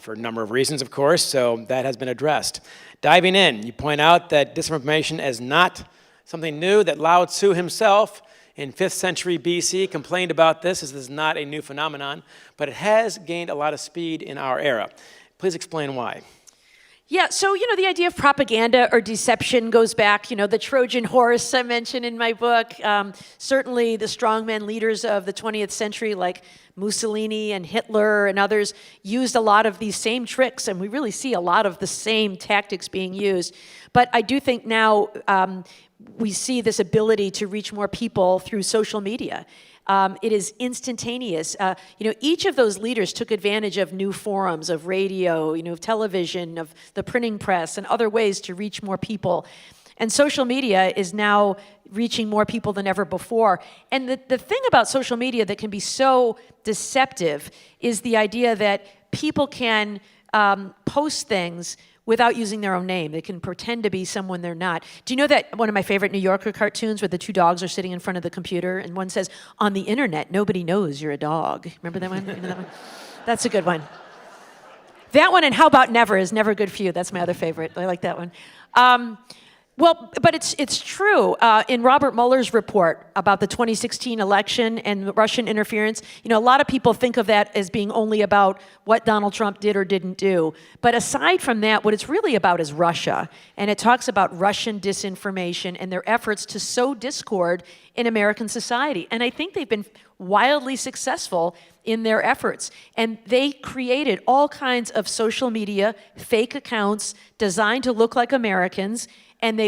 for a number of reasons, of course, so that has been addressed. Diving in, you point out that disinformation is not something new, that Lao Tzu himself in 5th century BC complained about this. This is not a new phenomenon, but it has gained a lot of speed in our era. Please explain why. Yeah, so, the idea of propaganda or deception goes back, the Trojan horse I mentioned in my book. Certainly the strongman leaders of the 20th century, like Mussolini and Hitler and others, used a lot of these same tricks, and we really see a lot of the same tactics being used. But I do think now we see this ability to reach more people through social media. It is instantaneous. Each of those leaders took advantage of new forums, of radio, of television, of the printing press, and other ways to reach more people. And social media is now reaching more people than ever before. And the thing about social media that can be so deceptive is the idea that people can post things without using their own name. They can pretend to be someone they're not. Do you know that one of my favorite New Yorker cartoons where the two dogs are sitting in front of the computer and one says, "On the internet, nobody knows you're a dog." Remember that one? You know that one? That's a good one. That one and How About Never is never good for you. That's my other favorite. I like that one. But it's true. In Robert Mueller's report about the 2016 election and Russian interference, a lot of people think of that as being only about what Donald Trump did or didn't do. But aside from that, what it's really about is Russia. And it talks about Russian disinformation and their efforts to sow discord in American society. And I think they've been wildly successful in their efforts. And they created all kinds of social media, fake accounts designed to look like Americans, and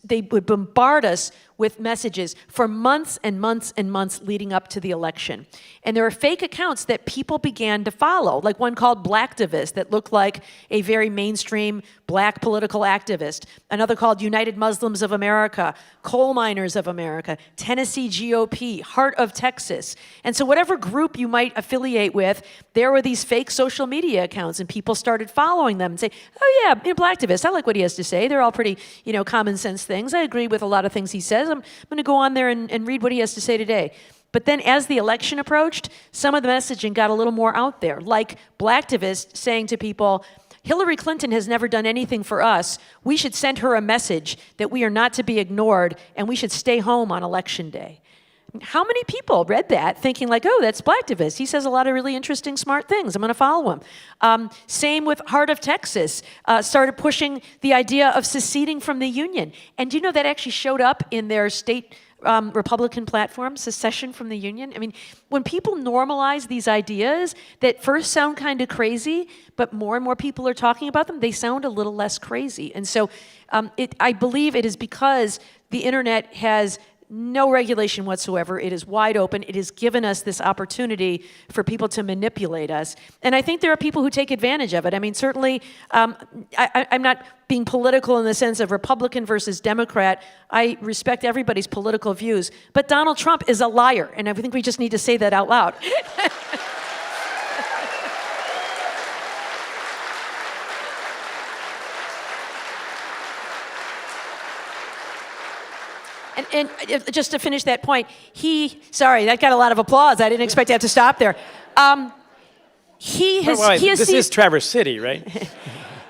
they would bombard us with messages for months and months and months leading up to the election. And there are fake accounts that people began to follow, like one called Blacktivist that looked like a very mainstream black political activist, another called United Muslims of America, Coal Miners of America, Tennessee GOP, Heart of Texas. And so whatever group you might affiliate with, there were these fake social media accounts, and people started following them and say, "Oh yeah, Blacktivist, I like what he has to say. They're all pretty, common sense things. I agree with a lot of things he says. I'm going to go on there and read what he has to say today." But then as the election approached, some of the messaging got a little more out there, like Blacktivist saying to people, "Hillary Clinton has never done anything for us. We should send her a message that we are not to be ignored and we should stay home on election day." How many people read that thinking like, "Oh, that's Blacktivist. He says a lot of really interesting, smart things. I'm going to follow him." Same with Heart of Texas, started pushing the idea of seceding from the Union. And do you know that actually showed up in their state Republican platform, secession from the Union? I mean, when people normalize these ideas that first sound kind of crazy, but more and more people are talking about them, they sound a little less crazy. And so I believe it is because the internet has no regulation whatsoever. It is wide open. It has given us this opportunity for people to manipulate us. And I think there are people who take advantage of it. I mean, certainly, I'm not being political in the sense of Republican versus Democrat. I respect everybody's political views. But Donald Trump is a liar, and I think we just need to say that out loud. And just to finish that point, sorry, that got a lot of applause. I didn't expect to have to stop there. This is Traverse City, right?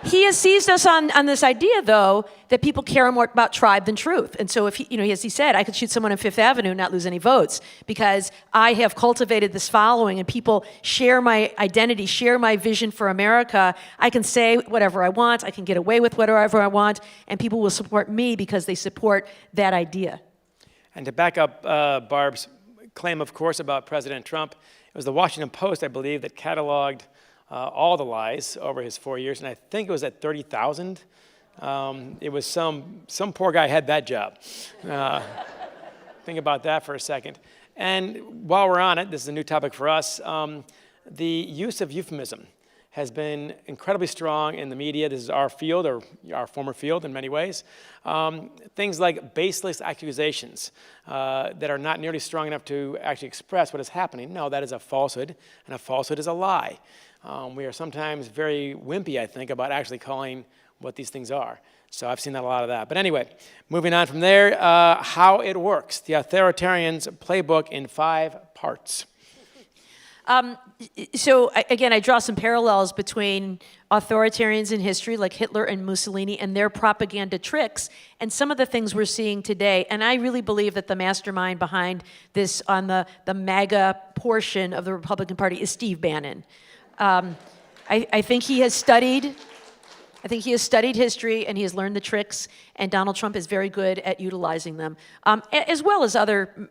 He has seized us on this idea, though, that people care more about tribe than truth. And so if as he said, I could shoot someone on Fifth Avenue and not lose any votes because I have cultivated this following and people share my identity, share my vision for America. I can say whatever I want. I can get away with whatever I want, and people will support me because they support that idea. And to back up Barb's claim, of course, about President Trump, it was the Washington Post, I believe, that cataloged all the lies over his 4 years, and I think it was at 30,000. It was some poor guy had that job. Think about that for a second. And while we're on it, this is a new topic for us, the use of euphemism has been incredibly strong in the media. This is our field, or our former field in many ways. Things like baseless accusations that are not nearly strong enough to actually express what is happening. No, that is a falsehood, and a falsehood is a lie. We are sometimes very wimpy, I think, about actually calling what these things are. So I've seen a lot of that. But anyway, moving on from there, how it works. The Authoritarians playbook in 5 parts. So again, I draw some parallels between authoritarians in history like Hitler and Mussolini and their propaganda tricks and some of the things we're seeing today. And I really believe that the mastermind behind this on the MAGA portion of the Republican Party is Steve Bannon. I think he has studied I think he has studied history and he has learned the tricks, and Donald Trump is very good at utilizing them, as well as other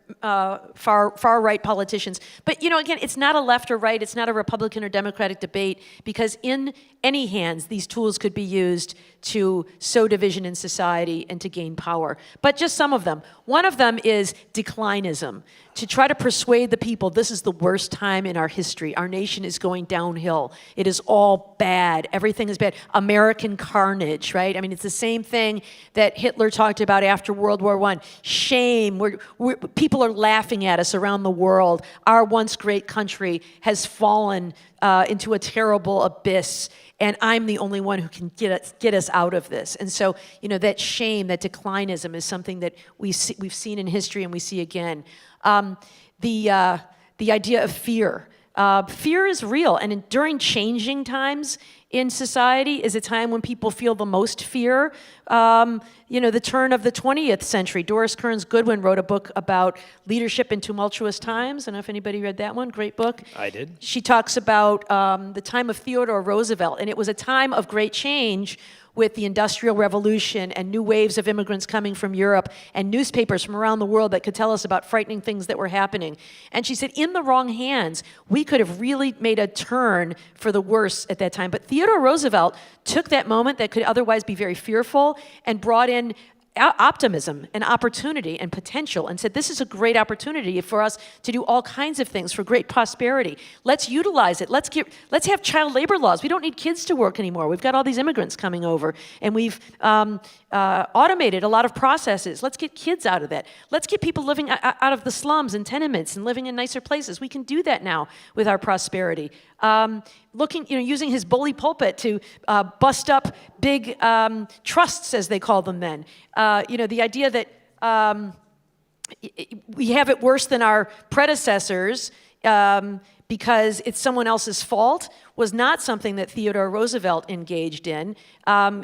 far-right politicians. But, again, it's not a left or right, it's not a Republican or Democratic debate, because in any hands, these tools could be used to sow division in society and to gain power. But just some of them. One of them is declinism, to try to persuade the people this is the worst time in our history. Our nation is going downhill. It is all bad. Everything is bad. American carnage, right? I mean, it's the same thing that Hitler talked about after World War I. Shame. People are laughing at us around the world. Our once great country has fallen into a terrible abyss, and I'm the only one who can get us out of this. And so, that shame, that declinism is something that we've seen in history and we see again. The idea of fear. Fear is real, and during changing times in society is a time when people feel the most fear. The turn of the 20th century. Doris Kearns Goodwin wrote a book about leadership in tumultuous times. I don't know if anybody read that one. Great book. I did. She talks about the time of Theodore Roosevelt, and it was a time of great change with the Industrial Revolution and new waves of immigrants coming from Europe and newspapers from around the world that could tell us about frightening things that were happening. And she said, in the wrong hands, we could have really made a turn for the worse at that time. But Theodore Roosevelt took that moment that could otherwise be very fearful and brought in optimism and opportunity and potential, and said, this is a great opportunity for us to do all kinds of things for great prosperity. Let's utilize it. Let's have child labor laws. We don't need kids to work anymore. We've got all these immigrants coming over, and we've automated a lot of processes. Let's get kids out of that. Let's get people living out of the slums and tenements and living in nicer places. We can do that now with our prosperity. Using his bully pulpit to bust up big trusts, as they call them then. The idea that we have it worse than our predecessors because it's someone else's fault was not something that Theodore Roosevelt engaged in.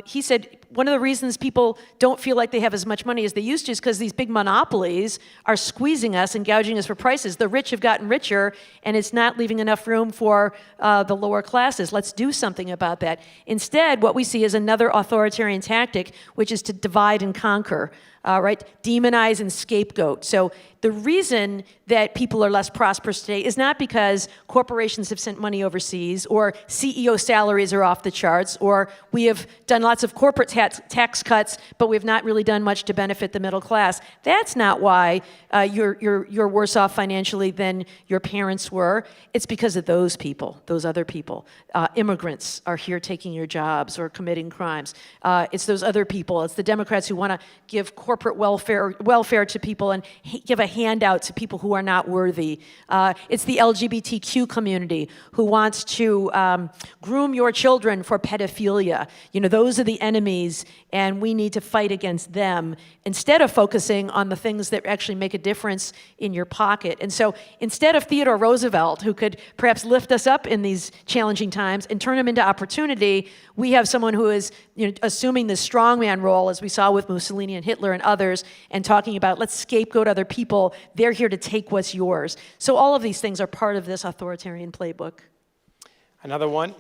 He said one of the reasons people don't feel like they have as much money as they used to is because these big monopolies are squeezing us and gouging us for prices. The rich have gotten richer, and it's not leaving enough room for the lower classes. Let's do something about that. Instead, what we see is another authoritarian tactic, which is to divide and conquer. Demonize and scapegoat. So the reason that people are less prosperous today is not because corporations have sent money overseas, or CEO salaries are off the charts, or we have done lots of corporate tax cuts, but we've not really done much to benefit the middle class. That's not why you're worse off financially than your parents were. It's because of those people, those other people. Immigrants are here taking your jobs or committing crimes. It's those other people. It's the Democrats who want to give corporate welfare to people and give a handout to people who are not worthy. It's the LGBTQ community who wants to groom your children for pedophilia. Those are the enemies, and we need to fight against them instead of focusing on the things that actually make a difference in your pocket. And so instead of Theodore Roosevelt, who could perhaps lift us up in these challenging times and turn them into opportunity, we have someone who is assuming the strongman role, as we saw with Mussolini and Hitler and others, and talking about, let's scapegoat other people. They're here to take what's yours. So all of these things are part of this authoritarian playbook. Another one.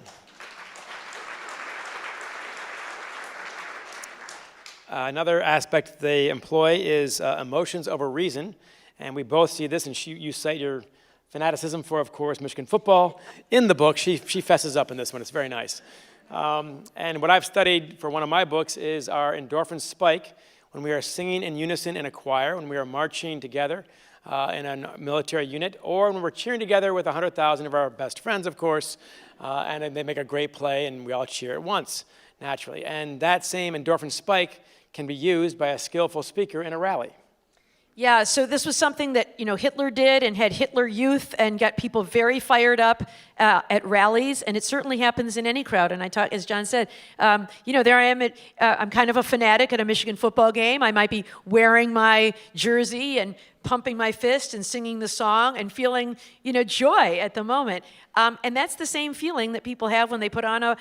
Another aspect they employ is emotions over reason. And we both see this, and you cite your fanaticism for, of course, Michigan football. In the book, she fesses up in this one. It's very nice. And what I've studied for one of my books is our endorphin spike when we are singing in unison in a choir, when we are marching together in a military unit, or when we're cheering together with 100,000 of our best friends, of course, and they make a great play, and we all cheer at once, naturally. And that same endorphin spike can be used by a skillful speaker in a rally. Yeah, so this was something that Hitler did and had Hitler Youth and got people very fired up at rallies, and it certainly happens in any crowd. And I talk, as John said, there I am I'm kind of a fanatic at a Michigan football game. I might be wearing my jersey and pumping my fist and singing the song and feeling, joy at the moment. And that's the same feeling that people have when they put on a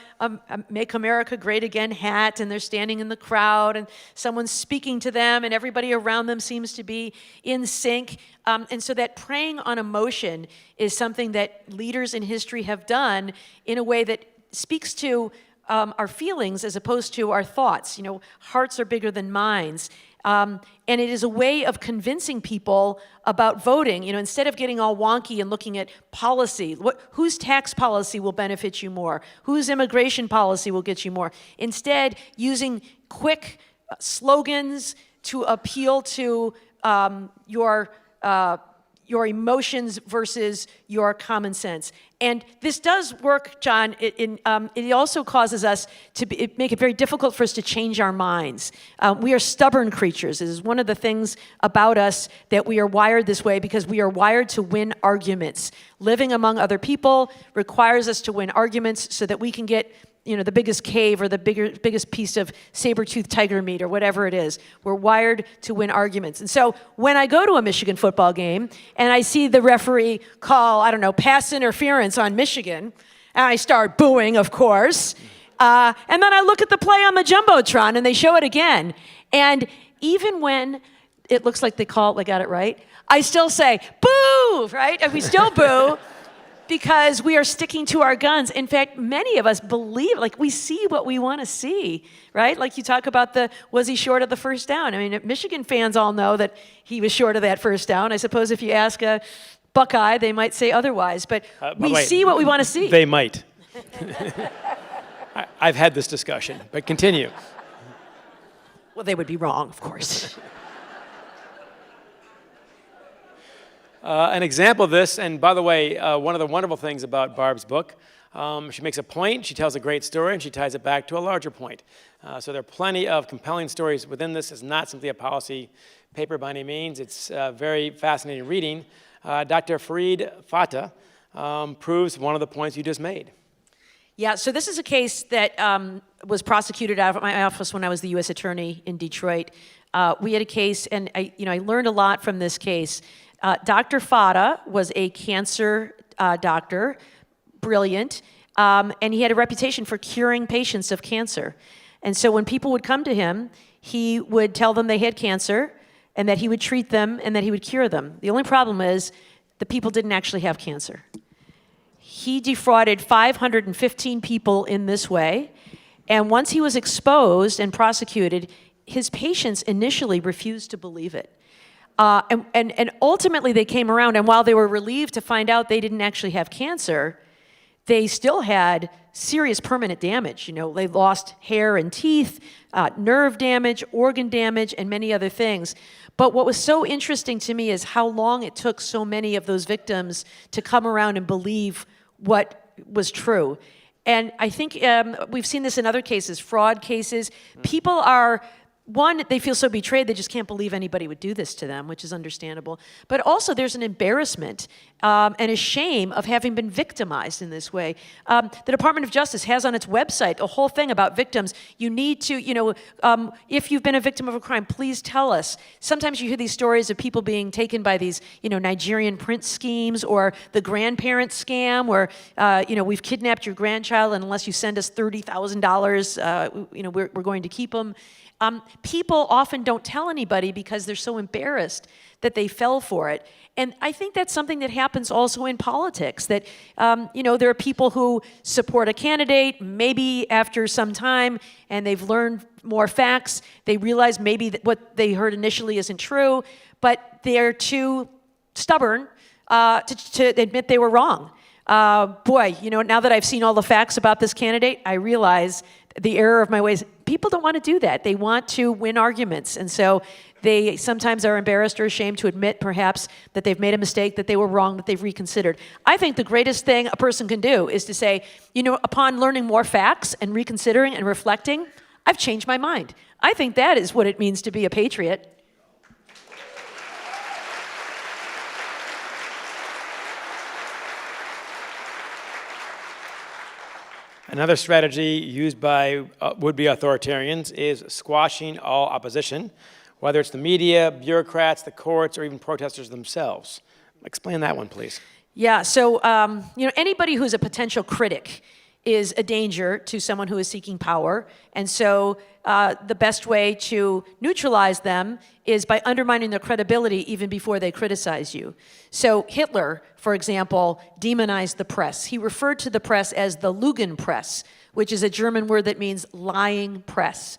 Make America Great Again hat and they're standing in the crowd and someone's speaking to them and everybody around them seems to be in sync. And so that preying on emotion is something that leaders in history have done in a way that speaks to our feelings as opposed to our thoughts. Hearts are bigger than minds. And it is a way of convincing people about voting. Instead of getting all wonky and looking at policy, whose tax policy will benefit you more? Whose immigration policy will get you more? Instead, using quick slogans to appeal to your emotions versus your common sense. And this does work, John. It also causes us to make it very difficult for us to change our minds. We are stubborn creatures. It is one of the things about us that we are wired this way because we are wired to win arguments. Living among other people requires us to win arguments so that we can get the biggest cave or the biggest piece of saber-toothed tiger meat or whatever it is. We're wired to win arguments. And so when I go to a Michigan football game and I see the referee call, pass interference on Michigan, and I start booing, of course, and then I look at the play on the Jumbotron and they show it again. And even when it looks like they got it right, I still say, boo, right? And we still boo. Because we are sticking to our guns. In fact, many of us believe, we see what we want to see, right? Like you talk about was he short of the first down? Michigan fans all know that he was short of that first down. I suppose if you ask a Buckeye, they might say otherwise. But we see what we want to see. They might. I've had this discussion, but continue. Well, they would be wrong, of course. An example of this, and by the way, one of the wonderful things about Barb's book, she makes a point, she tells a great story, and she ties it back to a larger point. So there are plenty of compelling stories within this. It's not simply a policy paper by any means. It's very fascinating reading. Dr. Farid Fatah proves one of the points you just made. Yeah, so this is a case that was prosecuted out of my office when I was the U.S. Attorney in Detroit. We had a case, and I learned a lot from this case. Dr. Fatah was a cancer doctor, brilliant, and he had a reputation for curing patients of cancer. And so when people would come to him, he would tell them they had cancer and that he would treat them and that he would cure them. The only problem is the people didn't actually have cancer. He defrauded 515 people in this way, and once he was exposed and prosecuted, his patients initially refused to believe it. And ultimately they came around, and while they were relieved to find out they didn't actually have cancer, they still had serious permanent damage. They lost hair and teeth, nerve damage, organ damage, and many other things. But what was so interesting to me is how long it took so many of those victims to come around and believe what was true. And I think we've seen this in other cases, fraud cases. People are... One, they feel so betrayed, they just can't believe anybody would do this to them, which is understandable. But also there's an embarrassment and a shame of having been victimized in this way. The Department of Justice has on its website a whole thing about victims. You need to, if you've been a victim of a crime, please tell us. Sometimes you hear these stories of people being taken by these, Nigerian prince schemes or the grandparent scam where, we've kidnapped your grandchild and unless you send us $30,000, we're going to keep them. People often don't tell anybody because they're so embarrassed that they fell for it. And I think that's something that happens also in politics, that, there are people who support a candidate, maybe after some time, and they've learned more facts, they realize maybe that what they heard initially isn't true, but they're too stubborn to admit they were wrong. Now that I've seen all the facts about this candidate, I realize the error of my ways. People don't want to do that. They want to win arguments. And so they sometimes are embarrassed or ashamed to admit, perhaps, that they've made a mistake, that they were wrong, that they've reconsidered. I think the greatest thing a person can do is to say, upon learning more facts and reconsidering and reflecting, I've changed my mind. I think that is what it means to be a patriot. Another strategy used by would-be authoritarians is squashing all opposition, whether it's the media, bureaucrats, the courts, or even protesters themselves. Explain that one, please. Yeah, so anybody who's a potential critic is a danger to someone who is seeking power. And so the best way to neutralize them is by undermining their credibility even before they criticize you. So Hitler, for example, demonized the press. He referred to the press as the Lügenpresse, which is a German word that means lying press.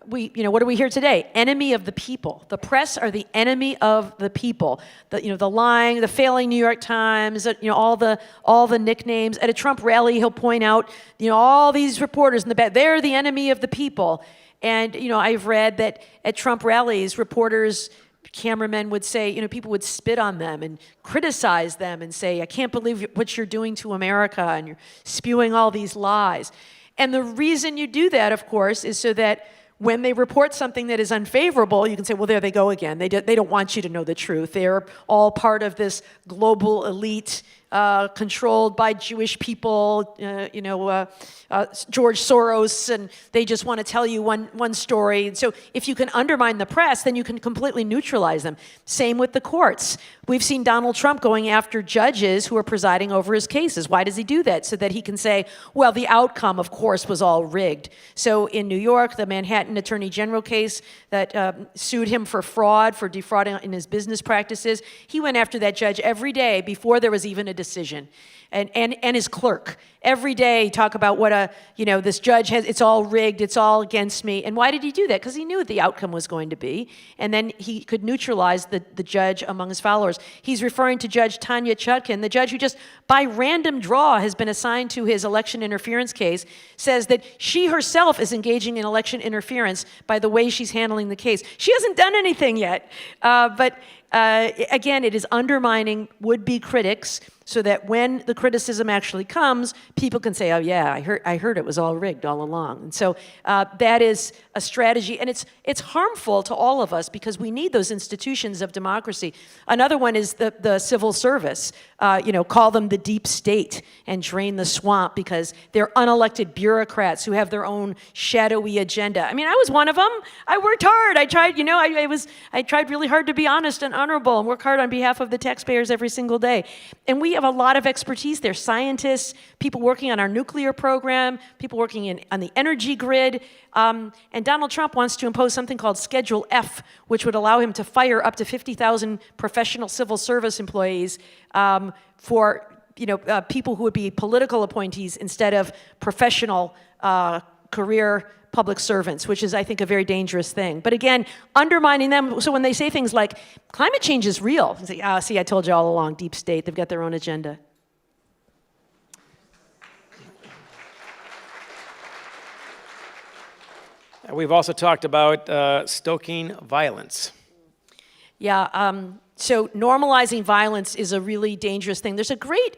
What do we hear today? Enemy of the people. The press are the enemy of the people. The lying, the failing New York Times, all the nicknames. At a Trump rally, he'll point out, all these reporters in the back, they're the enemy of the people. And, I've read that at Trump rallies, reporters, cameramen would say, people would spit on them and criticize them and say, I can't believe what you're doing to America, and you're spewing all these lies. And the reason you do that, of course, is so that when they report something that is unfavorable, you can say, well, there they go again. They don't want you to know the truth. They're all part of this global elite controlled by Jewish people, George Soros, and they just want to tell you one story. And so if you can undermine the press, then you can completely neutralize them. Same with the courts. We've seen Donald Trump going after judges who are presiding over his cases. Why does he do that? So that he can say, well, the outcome, of course, was all rigged. So in New York, the Manhattan Attorney General case that sued him for fraud, for defrauding in his business practices, he went after that judge every day before there was even a decision. And his clerk. Every day talk about what this judge has, it's all rigged, it's all against me. And why did he do that? Because he knew what the outcome was going to be. And then he could neutralize the judge among his followers. He's referring to Judge Tanya Chutkan, the judge who just by random draw has been assigned to his election interference case, says that she herself is engaging in election interference by the way she's handling the case. She hasn't done anything yet. But again, it is undermining would-be critics so that when the criticism actually comes, people can say, oh yeah, I heard it was all rigged all along. And so that is a strategy, and it's harmful to all of us because we need those institutions of democracy. Another one is the civil service. Call them the deep state and drain the swamp because they're unelected bureaucrats who have their own shadowy agenda. I mean, I was one of them. I worked hard. I tried, I tried really hard to be honest and honorable and work hard on behalf of the taxpayers every single day. And we have a lot of expertise there. Scientists, people working on our nuclear program, people working on the energy grid. And Donald Trump wants to impose something called Schedule F, which would allow him to fire up to 50,000 professional civil service employees for people who would be political appointees instead of professional career public servants, which is, I think, a very dangerous thing. But again, undermining them, so when they say things like, climate change is real, you say, see, I told you all along, deep state, they've got their own agenda. We've also talked about stoking violence. Yeah, so normalizing violence is a really dangerous thing. There's a great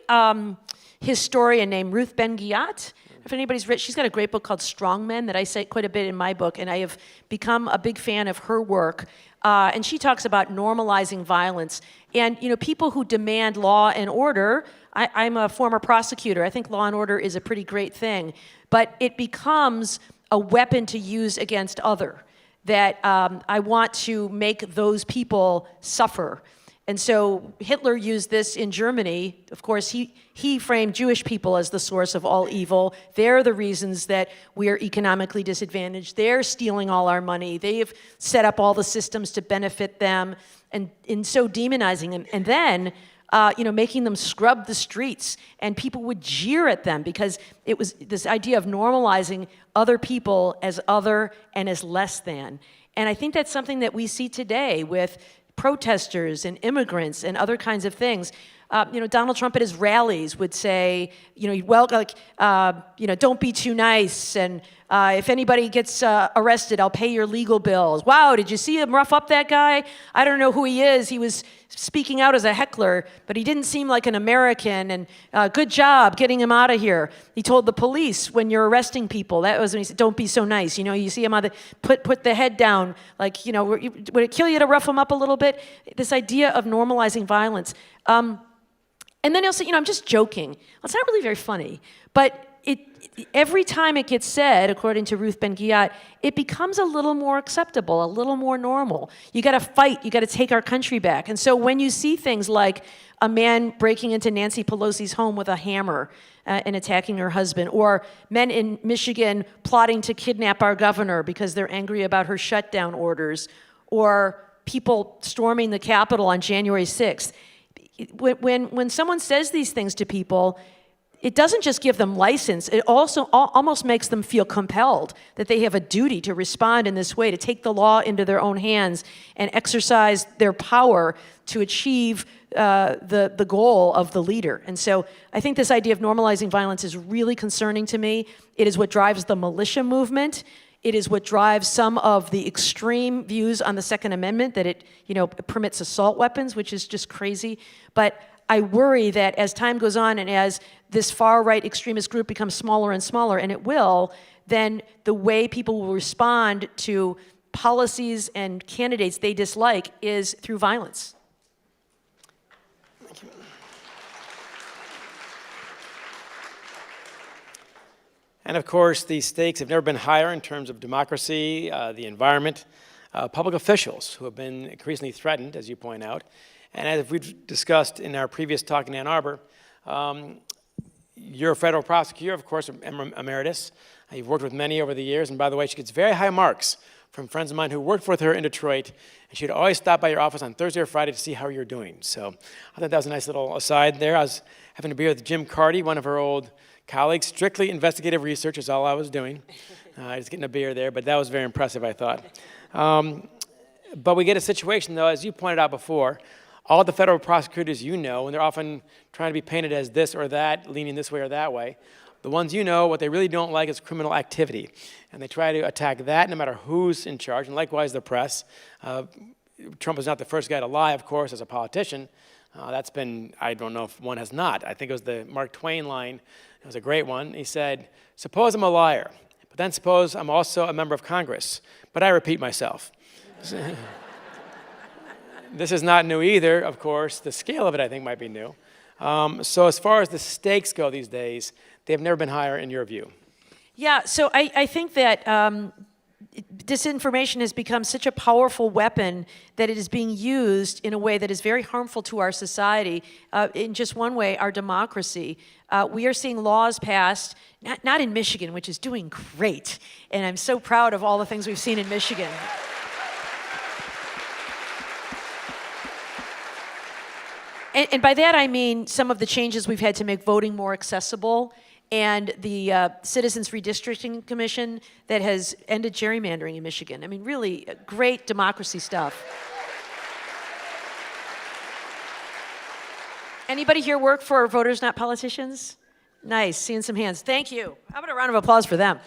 historian named Ruth Ben-Ghiat. If anybody's read, she's got a great book called Strong Men that I cite quite a bit in my book, and I have become a big fan of her work. And she talks about normalizing violence. And people who demand law and order, I'm a former prosecutor. I think law and order is a pretty great thing. But it becomes a weapon to use against other, that I want to make those people suffer. And so Hitler used this in Germany. Of course, he framed Jewish people as the source of all evil. They're the reasons that we are economically disadvantaged. They're stealing all our money. They've set up all the systems to benefit them, and in so demonizing them. And then, making them scrub the streets, and people would jeer at them because it was this idea of normalizing other people as other and as less than. And I think that's something that we see today with protesters and immigrants and other kinds of things. Donald Trump at his rallies would say, don't be too nice, and if anybody gets arrested, I'll pay your legal bills. Wow, did you see him rough up that guy? I don't know who he is. He was speaking out as a heckler, but he didn't seem like an American, and good job getting him out of here. He told the police when you're arresting people, that was when he said, don't be so nice. You see him on put the head down, would it kill you to rough him up a little bit? This idea of normalizing violence. And then he'll say, I'm just joking. Well, it's not really very funny. But every time it gets said, according to Ruth Ben-Ghiat, it becomes a little more acceptable, a little more normal. You got to fight. You got to take our country back. And so when you see things like a man breaking into Nancy Pelosi's home with a hammer and attacking her husband, or men in Michigan plotting to kidnap our governor because they're angry about her shutdown orders, or people storming the Capitol on January 6th, when someone says these things to people, it doesn't just give them license, it also almost makes them feel compelled that they have a duty to respond in this way, to take the law into their own hands and exercise their power to achieve the goal of the leader. And so I think this idea of normalizing violence is really concerning to me. It is what drives the militia movement. It is what drives some of the extreme views on the Second Amendment, that it permits assault weapons, which is just crazy. But I worry that as time goes on and as this far-right extremist group becomes smaller and smaller, and it will, then the way people will respond to policies and candidates they dislike is through violence. Thank you. And of course, the stakes have never been higher in terms of democracy, the environment, public officials who have been increasingly threatened, as you point out. And as we've discussed in our previous talk in Ann Arbor, you're a federal prosecutor, of course, emeritus. You've worked with many over the years, and by the way, she gets very high marks from friends of mine who worked with her in Detroit, and she'd always stop by your office on Thursday or Friday to see how you're doing. So I thought that was a nice little aside there. I was having a beer with Jim Carty, one of her old colleagues. Strictly investigative research is all I was doing. Just getting a beer there, but that was very impressive, I thought. But we get a situation, though, as you pointed out before, all the federal prosecutors you know, and they're often trying to be painted as this or that, leaning this way or that way. The ones you know, what they really don't like is criminal activity. And they try to attack that no matter who's in charge, and likewise the press. Trump is not the first guy to lie, of course, as a politician. That's been, I don't know if one has not. I think it was the Mark Twain line. It was a great one. He said, suppose I'm a liar, but then suppose I'm also a member of Congress, but I repeat myself. This is not new either, of course. The scale of it, I think, might be new. So as far as the stakes go these days, they have never been higher in your view. Yeah, so I think that disinformation has become such a powerful weapon that it is being used in a way that is very harmful to our society. In just one way, our democracy. We are seeing laws passed, not in Michigan, which is doing great. And I'm so proud of all the things we've seen in Michigan. And by that I mean some of the changes we've had to make voting more accessible, and the Citizens Redistricting Commission that has ended gerrymandering in Michigan. I mean, really great democracy stuff. Anybody here work for Voters Not Politicians? Nice, seeing some hands. Thank you. How about a round of applause for them?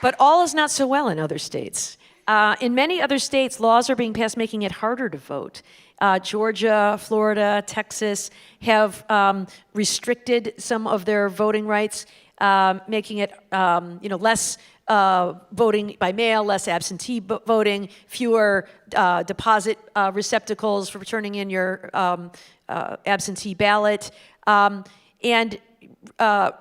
But all is not so well in other states. In many other states, laws are being passed making it harder to vote. Georgia, Florida, Texas have restricted some of their voting rights, making it less voting by mail, less absentee voting, fewer deposit receptacles for turning in your absentee ballot, and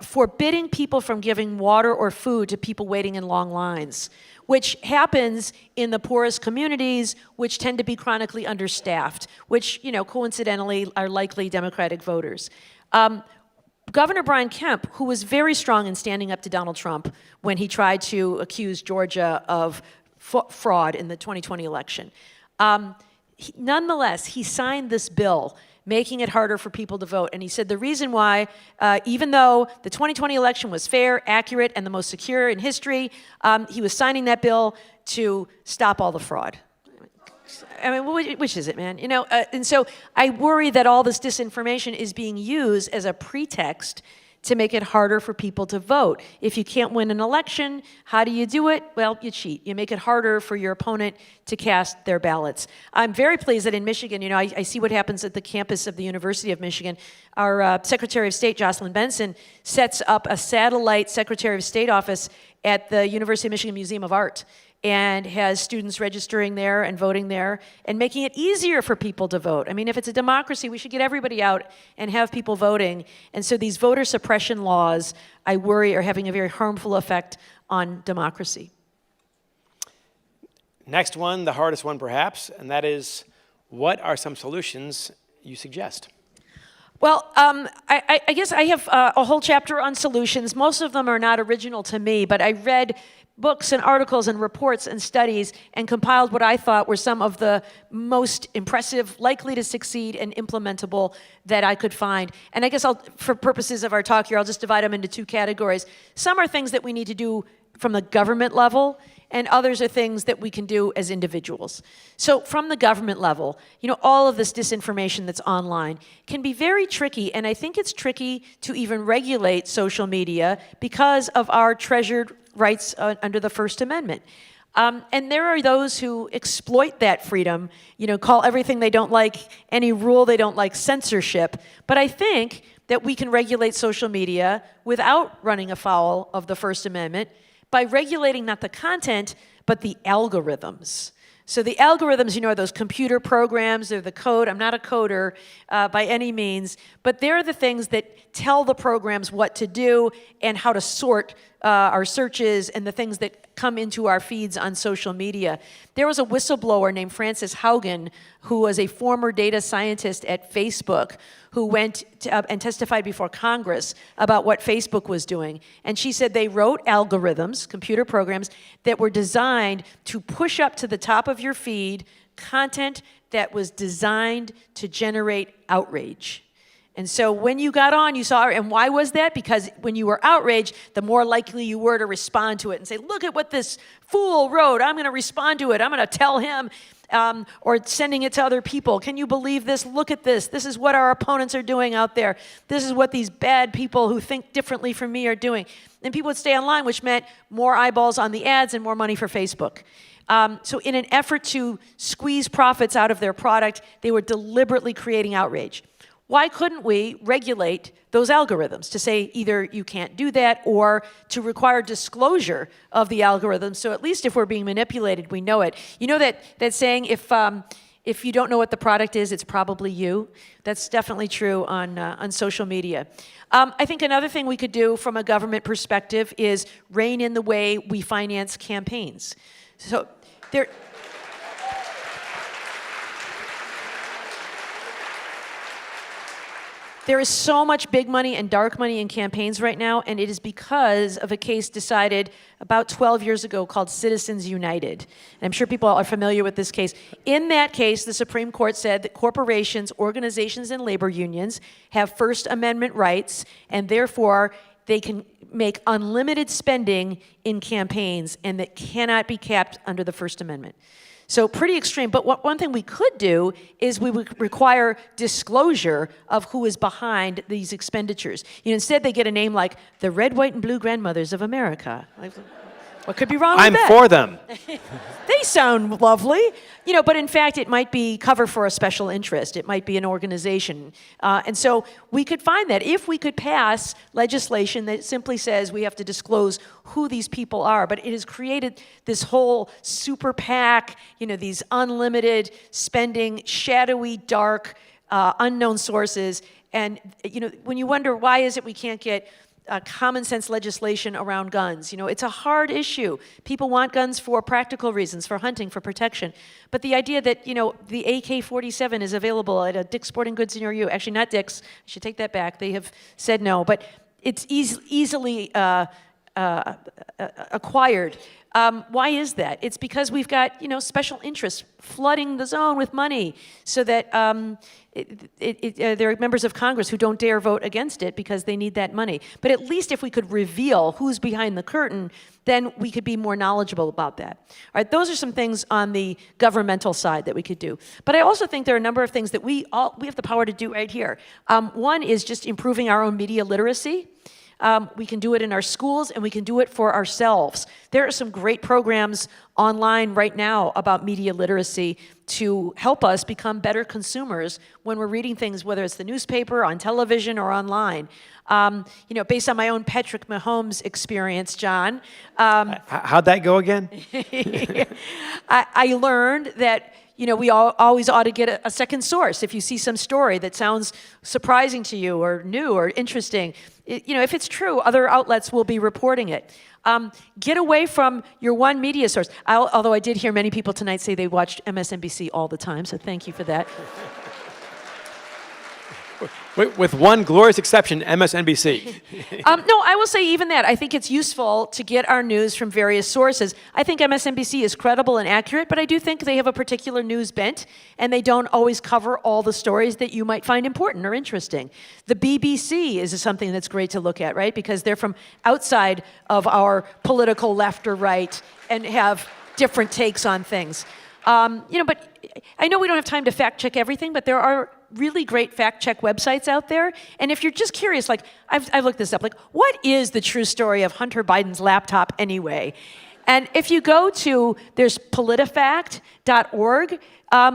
forbidding people from giving water or food to people waiting in long lines, which happens in the poorest communities, which tend to be chronically understaffed, which, coincidentally are likely Democratic voters. Governor Brian Kemp, who was very strong in standing up to Donald Trump when he tried to accuse Georgia of fraud in the 2020 election, nonetheless, he signed this bill making it harder for people to vote. And he said the reason why, even though the 2020 election was fair, accurate, and the most secure in history, he was signing that bill to stop all the fraud. I mean, which is it, man? And so I worry that all this disinformation is being used as a pretext to make it harder for people to vote. If you can't win an election, how do you do it? Well, you cheat. You make it harder for your opponent to cast their ballots. I'm very pleased that in Michigan, I see what happens at the campus of the University of Michigan. Our Secretary of State, Jocelyn Benson, sets up a satellite Secretary of State office at the University of Michigan Museum of Art. and has students registering there and voting there and making it easier for people to vote. I mean, if it's a democracy, we should get everybody out and have people voting. And so these voter suppression laws, I worry, are having a very harmful effect on democracy. Next one, the hardest one perhaps, and that is, what are some solutions you suggest? Well, I guess I have a whole chapter on solutions. Most of them are not original to me, but I read books and articles and reports and studies and compiled what I thought were some of the most impressive, likely to succeed, and implementable that I could find. And I guess for purposes of our talk here, I'll just divide them into two categories. Some are things that we need to do from the government level, and others are things that we can do as individuals. So from the government level, all of this disinformation that's online can be very tricky, and I think it's tricky to even regulate social media because of our treasured rights under the First Amendment. And there are those who exploit that freedom, call everything they don't like, any rule they don't like, censorship. But I think that we can regulate social media without running afoul of the First Amendment by regulating not the content, but the algorithms. So the algorithms, are those computer programs, they're the code. I'm not a coder by any means, but they're the things that tell the programs what to do and how to sort our searches and the things that come into our feeds on social media. There was a whistleblower named Frances Haugen, who was a former data scientist at Facebook, who went and testified before Congress about what Facebook was doing. And she said they wrote algorithms, computer programs, that were designed to push up to the top of your feed content that was designed to generate outrage. And so when you got on, you saw, and why was that? Because when you were outraged, the more likely you were to respond to it and say, look at what this fool wrote. I'm going to respond to it. I'm going to tell him, or sending it to other people. Can you believe this? Look at this. This is what our opponents are doing out there. This is what these bad people who think differently from me are doing. And people would stay online, which meant more eyeballs on the ads and more money for Facebook. So in an effort to squeeze profits out of their product, they were deliberately creating outrage. Why couldn't we regulate those algorithms to say either you can't do that or to require disclosure of the algorithms, so at least if we're being manipulated, we know it. You know that saying, if you don't know what the product is, it's probably you? That's definitely true on social media. I think another thing we could do from a government perspective is rein in the way we finance campaigns. So There is so much big money and dark money in campaigns right now, and it is because of a case decided about 12 years ago called Citizens United. And I'm sure people are familiar with this case. In that case, the Supreme Court said that corporations, organizations, and labor unions have First Amendment rights, and therefore they can make unlimited spending in campaigns, and that cannot be capped under the First Amendment. So pretty extreme, but one thing we could do is we would require disclosure of who is behind these expenditures. Instead they get a name like the Red, White, and Blue Grandmothers of America. What could be wrong with that? I'm for them. They sound lovely, but in fact it might be cover for a special interest. It might be an organization. And so we could find that if we could pass legislation that simply says we have to disclose who these people are, but it has created this whole super PAC, these unlimited spending, shadowy, dark, unknown sources. And, when you wonder why is it we can't get common sense legislation around guns. It's a hard issue. People want guns for practical reasons, for hunting, for protection. But the idea that, the AK-47 is available at a Dick's Sporting Goods near you, actually not Dick's, I should take that back, they have said no, but it's easily acquired. Why is that? It's because we've got, special interests flooding the zone with money so that there are members of Congress who don't dare vote against it because they need that money. But at least if we could reveal who's behind the curtain, then we could be more knowledgeable about that. All right, those are some things on the governmental side that we could do. But I also think there are a number of things that we have the power to do right here. One is just improving our own media literacy. We can do it in our schools, and we can do it for ourselves. There are some great programs online right now about media literacy to help us become better consumers when we're reading things, whether it's the newspaper, on television, or online. Based on my own Patrick Mahomes experience, John. How'd that go again? I learned that we always ought to get a second source. If you see some story that sounds surprising to you or new or interesting, if it's true, other outlets will be reporting it. Get away from your one media source. Although I did hear many people tonight say they watched MSNBC all the time, so thank you for that. With one glorious exception, MSNBC. No, I will say even that. I think it's useful to get our news from various sources. I think MSNBC is credible and accurate, but I do think they have a particular news bent, and they don't always cover all the stories that you might find important or interesting. The BBC is something that's great to look at, right? Because they're from outside of our political left or right and have different takes on things. But I know we don't have time to fact check everything, but there are really great fact check websites out there. And if you're just curious, like I've looked this up, like what is the true story of Hunter Biden's laptop anyway? And if you go to, there's politifact.org,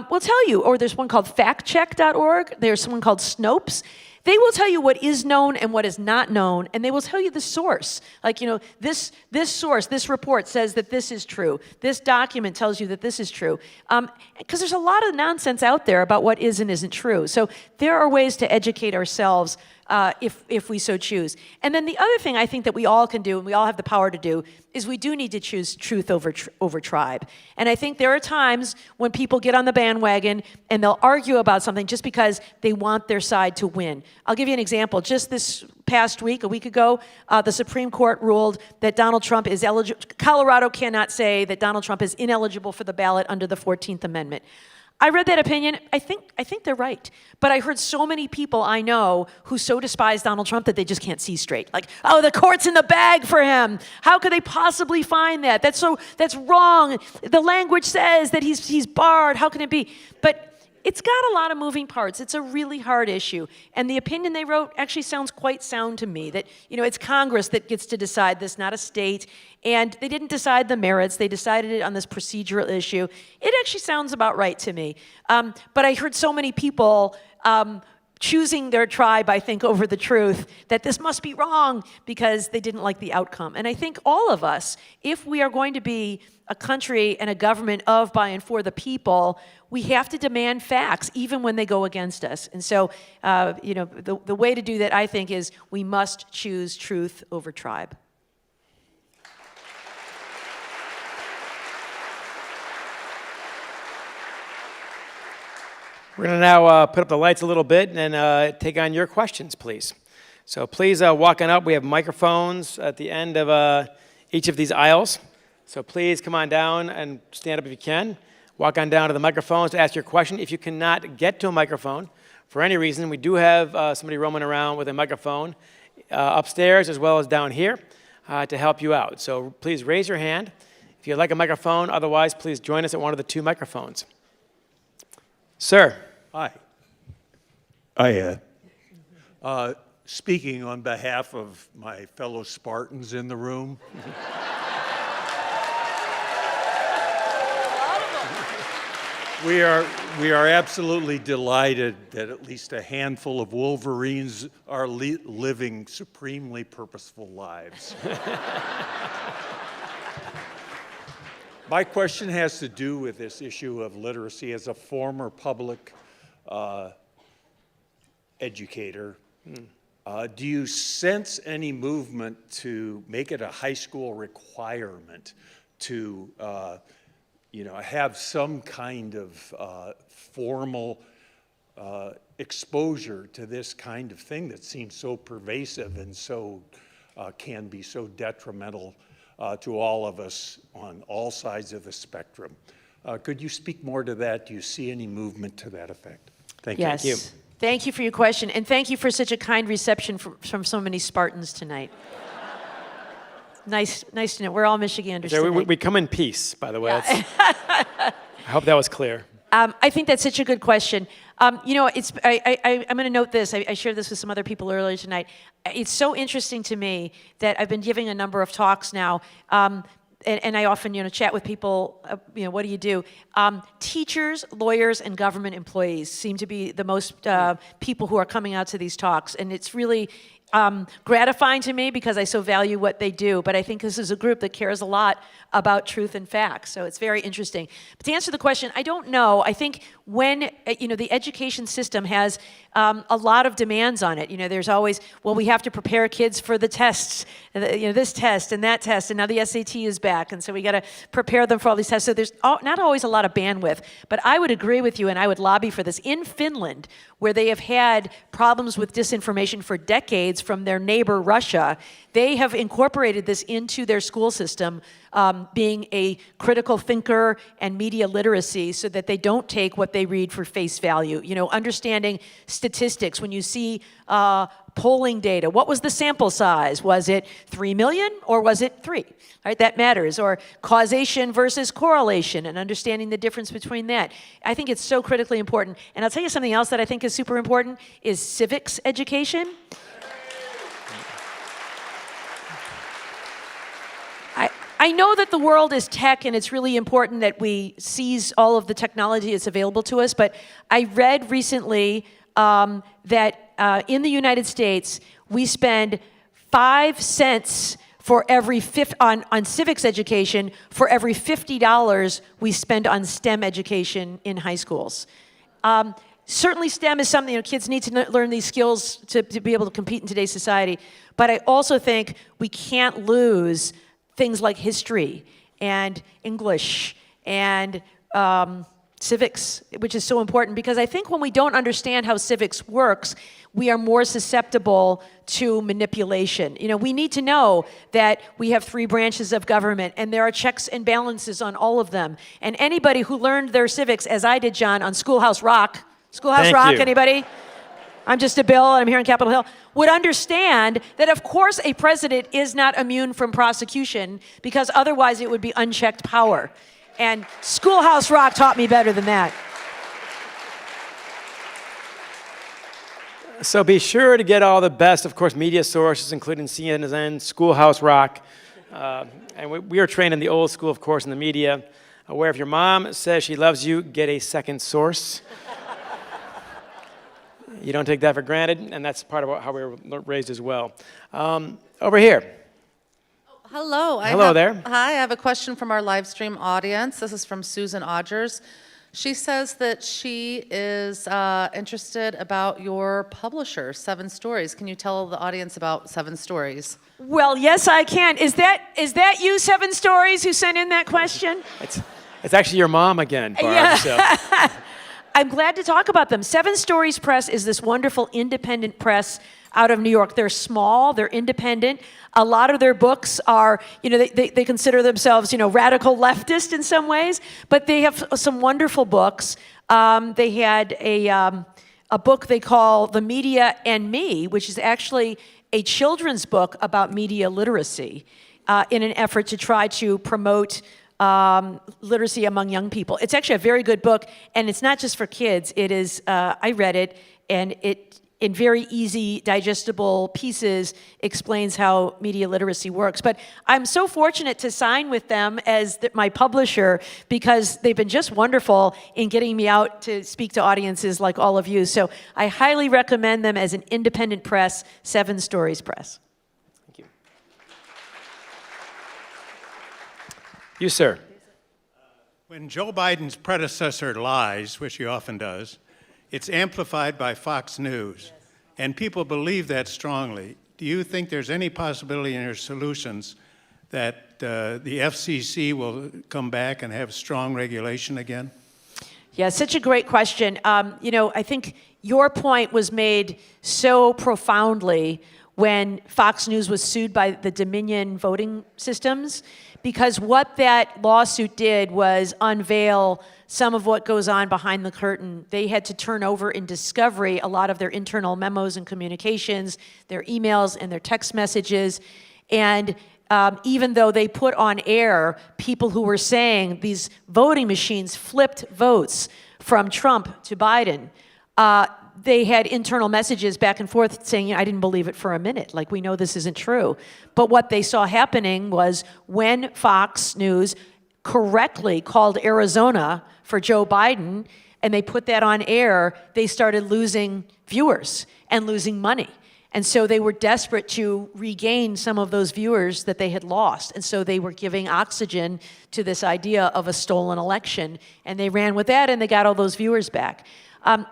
will tell you, or there's one called factcheck.org, there's one called Snopes. They will tell you what is known and what is not known, and they will tell you the source. Like, this source, this report says that this is true. This document tells you that this is true. Because there's a lot of nonsense out there about what is and isn't true. So there are ways to educate ourselves if we so choose. And then the other thing I think that we all can do, and we all have the power to do, is we do need to choose truth over tribe. And I think there are times when people get on the bandwagon and they'll argue about something just because they want their side to win. I'll give you an example. Just this past week, a week ago, the Supreme Court ruled that Donald Trump is eligible. Colorado cannot say that Donald Trump is ineligible for the ballot under the 14th Amendment. I read that opinion. I think they're right. But I heard so many people I know who so despise Donald Trump that they just can't see straight. Like, oh, the court's in the bag for him. How could they possibly find that? That's wrong. The language says that he's barred. How can it be? But it's got a lot of moving parts. It's a really hard issue. And the opinion they wrote actually sounds quite sound to me, that, it's Congress that gets to decide this, not a state. And they didn't decide the merits. They decided it on this procedural issue. It actually sounds about right to me. But I heard so many people choosing their tribe, I think, over the truth, that this must be wrong because they didn't like the outcome. And I think all of us, if we are going to be a country and a government of, by, and for the people, we have to demand facts, even when they go against us. And so, the way to do that, I think, is we must choose truth over tribe. We're going to now put up the lights a little bit and take on your questions, please. So please walk on up. We have microphones at the end of each of these aisles. So please come on down and stand up if you can. Walk on down to the microphones to ask your question. If you cannot get to a microphone for any reason, we do have somebody roaming around with a microphone upstairs as well as down here to help you out. So please raise your hand if you'd like a microphone. Otherwise, please join us at one of the two microphones. Sir. Hi. Speaking on behalf of my fellow Spartans in the room. We are absolutely delighted that at least a handful of Wolverines are living supremely purposeful lives. My question has to do with this issue of literacy. As a former public educator, do you sense any movement to make it a high school requirement to have some kind of formal exposure to this kind of thing that seems so pervasive and so can be so detrimental to all of us on all sides of the spectrum? Could you speak more to that? Do you see any movement to that effect? Thank you. Yes. Thank you for your question, and thank you for such a kind reception from so many Spartans tonight. Nice to know. We're all Michiganders tonight. We come in peace, by the way. I hope that was clear. I think that's such a good question. I'm going to note this. I shared this with some other people earlier tonight. It's so interesting to me that I've been giving a number of talks now, and I often, chat with people. What do you do? Teachers, lawyers, and government employees seem to be the most people who are coming out to these talks, and it's really gratifying to me because I so value what they do. But I think this is a group that cares a lot about truth and facts, so it's very interesting. But to answer the question, I don't know. I think when the education system has a lot of demands on it. There's always, well, we have to prepare kids for the tests, this test and that test, and now the SAT is back, and so we got to prepare them for all these tests. So there's not always a lot of bandwidth. But I would agree with you, and I would lobby for this. In Finland, where they have had problems with disinformation for decades from their neighbor Russia, they have incorporated this into their school system, being a critical thinker and media literacy, so that they don't take what they read for face value. Understanding statistics. When you see polling data, what was the sample size? Was it 3 million or was it 3? Right, that matters. Or causation versus correlation, and understanding the difference between that. I think it's so critically important. And I'll tell you something else that I think is super important is civics education. I know that the world is tech, and it's really important that we seize all of the technology that's available to us, but I read recently that in the United States, we spend 5 cents for every on civics education for every $50 we spend on STEM education in high schools. Certainly STEM is something, kids need to learn these skills to be able to compete in today's society, but I also think we can't lose things like history and English and civics, which is so important, because I think when we don't understand how civics works, we are more susceptible to manipulation. We need to know that we have 3 branches of government, and there are checks and balances on all of them. And anybody who learned their civics, as I did, John, on Schoolhouse Rock, anybody? I'm just a Bill, and I'm here on Capitol Hill, would understand that, of course, a president is not immune from prosecution, because otherwise it would be unchecked power. And Schoolhouse Rock taught me better than that. So be sure to get all the best, of course, media sources, including CNN, Schoolhouse Rock. And we are trained in the old school, of course, in the media, where if your mom says she loves you, get a second source. You don't take that for granted, and that's part of how we were raised as well. Over here. Hello. Hello there. Hi, I have a question from our live stream audience. This is from Susan Odgers. She says that she is interested about your publisher, 7 Stories. Can you tell the audience about 7 Stories? Well, yes, I can. Is that you, 7 Stories, who sent in that question? It's actually your mom again, Barb. Yeah. So. I'm glad to talk about them. 7 Stories Press is this wonderful independent press out of New York. They're small, they're independent. A lot of their books are, they consider themselves, radical leftist in some ways, but they have some wonderful books. They had a book they call The Media and Me, which is actually a children's book about media literacy in an effort to try to promote literacy among young people. It's actually a very good book, and it's not just for kids. It is, I read it, and it, in very easy, digestible pieces, explains how media literacy works. But I'm so fortunate to sign with them as my publisher, because they've been just wonderful in getting me out to speak to audiences like all of you. So I highly recommend them as an independent press, 7 Stories Press. Thank you. You, sir. When Joe Biden's predecessor lies, which he often does, it's amplified by Fox News, and people believe that strongly. Do you think there's any possibility in your solutions that the FCC will come back and have strong regulation again? Yeah, such a great question. I think your point was made so profoundly when Fox News was sued by the Dominion voting systems, because what that lawsuit did was unveil some of what goes on behind the curtain. They had to turn over in discovery a lot of their internal memos and communications, their emails and their text messages. And even though they put on air people who were saying these voting machines flipped votes from Trump to Biden, they had internal messages back and forth saying, I didn't believe it for a minute. Like, we know this isn't true. But what they saw happening was when Fox News correctly called Arizona for Joe Biden, and they put that on air, they started losing viewers and losing money. And so they were desperate to regain some of those viewers that they had lost. And so they were giving oxygen to this idea of a stolen election. And they ran with that, and they got all those viewers back.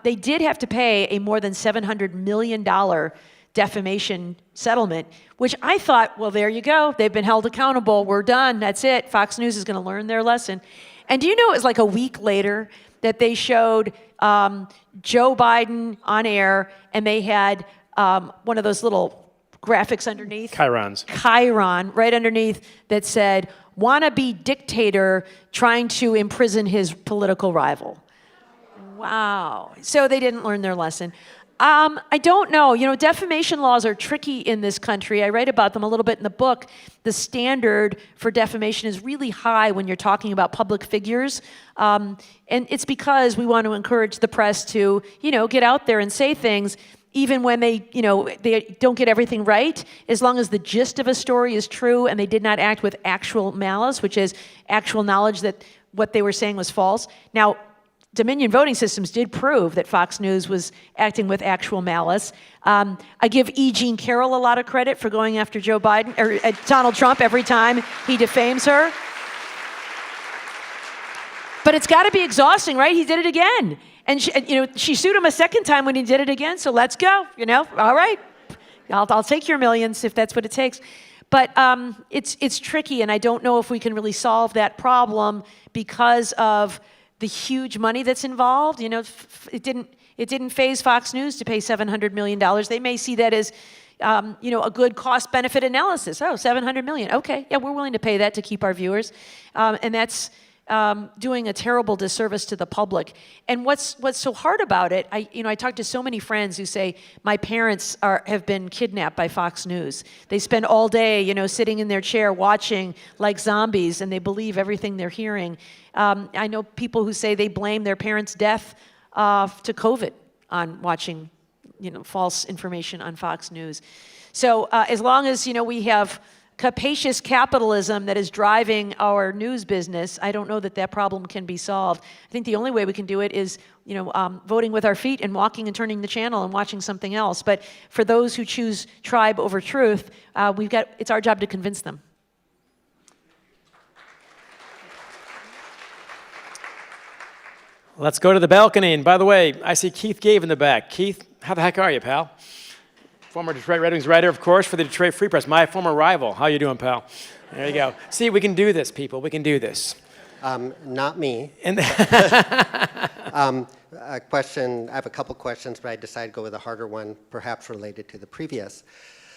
They did have to pay a more than $700 million defamation settlement, which I thought, well, there you go. They've been held accountable. We're done. That's it. Fox News is going to learn their lesson. And do you know it was like a week later that they showed Joe Biden on air, and they had one of those little graphics underneath. Chiron, right underneath, that said, wannabe dictator trying to imprison his political rival. Wow. So they didn't learn their lesson. I don't know. You know, defamation laws are tricky in this country. I write about them a little bit in the book. The standard for defamation is really high when you're talking about public figures. And it's because we want to encourage the press to, get out there and say things even when they don't get everything right, as long as the gist of a story is true and they did not act with actual malice, which is actual knowledge that what they were saying was false. Now, Dominion voting systems did prove that Fox News was acting with actual malice. I give E. Jean Carroll a lot of credit for going after Joe Biden or Donald Trump every time he defames her. But it's got to be exhausting, right? He did it again. And she sued him a second time when he did it again, so let's go, all right. I'll take your millions if that's what it takes. But it's tricky, and I don't know if we can really solve that problem because of the huge money that's involved. It didn't faze Fox News to pay $700 million. They may see that as a good cost-benefit analysis. Oh, $700 million. Okay, yeah, we're willing to pay that to keep our viewers. And that's doing a terrible disservice to the public. And what's so hard about it, I talk to so many friends who say, my parents have been kidnapped by Fox News. They spend all day, sitting in their chair watching like zombies, and they believe everything they're hearing. I know people who say they blame their parents' death to COVID on watching, false information on Fox News. So as long as, we have capacious capitalism that is driving our news business, I don't know that problem can be solved. I think the only way we can do it is, voting with our feet and walking and turning the channel and watching something else. But for those who choose tribe over truth, it's our job to convince them. Let's go to the balcony. And by the way, I see Keith Gave in the back. Keith, how the heck are you, pal? Former Detroit Red Wings writer, of course, for the Detroit Free Press, my former rival. How you doing, pal? There you go. See, we can do this, people. We can do this. Not me. And a question, I have a couple questions, but I decided to go with a harder one, perhaps related to the previous.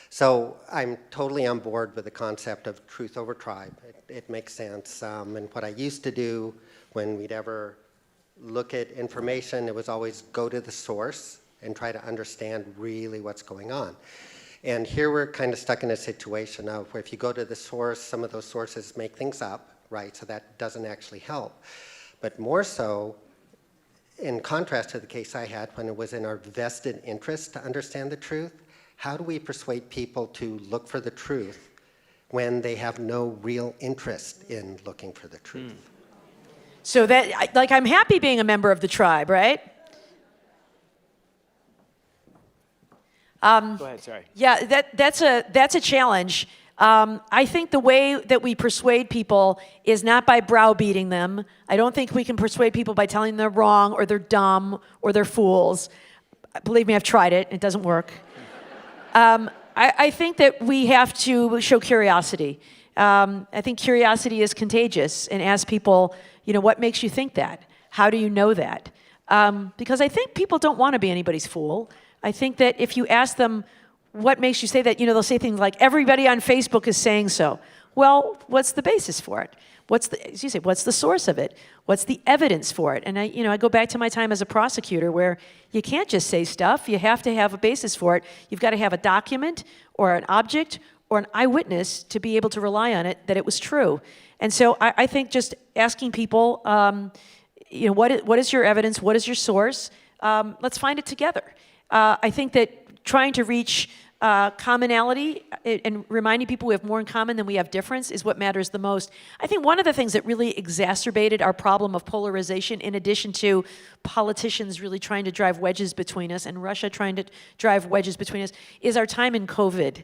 So I'm totally on board with the concept of truth over tribe. It makes sense. And what I used to do when we'd ever look at information, it was always go to the source and try to understand really what's going on. And here we're kind of stuck in a situation of where if you go to the source, some of those sources make things up, right? So that doesn't actually help. But more so, in contrast to the case I had when it was in our vested interest to understand the truth, how do we persuade people to look for the truth when they have no real interest in looking for the truth? So that, I'm happy being a member of the tribe, right? Go ahead, sorry. Yeah, that's a challenge. I think the way that we persuade people is not by browbeating them. I don't think we can persuade people by telling them they're wrong or they're dumb or they're fools. Believe me, I've tried it. It doesn't work. I think that we have to show curiosity. I think curiosity is contagious, and ask people, what makes you think that? How do you know that? Because I think people don't want to be anybody's fool. I think that if you ask them, what makes you say that, they'll say things like, everybody on Facebook is saying so. Well, what's the basis for it? What's the source of it? What's the evidence for it? And I go back to my time as a prosecutor where you can't just say stuff. You have to have a basis for it. You've got to have a document or an object or an eyewitness to be able to rely on it, that it was true. And so I think just asking people, what is your evidence? What is your source? Let's find it together. I think that trying to reach commonality and reminding people we have more in common than we have difference is what matters the most. I think one of the things that really exacerbated our problem of polarization, in addition to politicians really trying to drive wedges between us and Russia trying to drive wedges between us, is our time in COVID.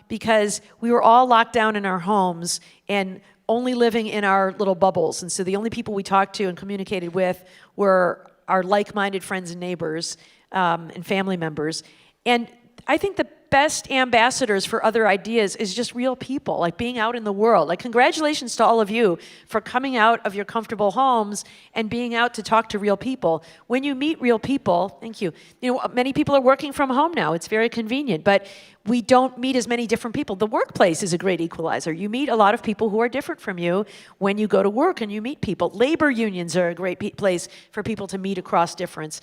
Because we were all locked down in our homes and only living in our little bubbles. And so the only people we talked to and communicated with were our like-minded friends and neighbors and family members. And I think the best ambassadors for other ideas is just real people, like being out in the world. Like, congratulations to all of you for coming out of your comfortable homes and being out to talk to real people. When you meet real people, thank you. Many people are working from home now. It's very convenient, but we don't meet as many different people. The workplace is a great equalizer. You meet a lot of people who are different from you when you go to work and you meet people. Labor unions are a great place for people to meet across difference.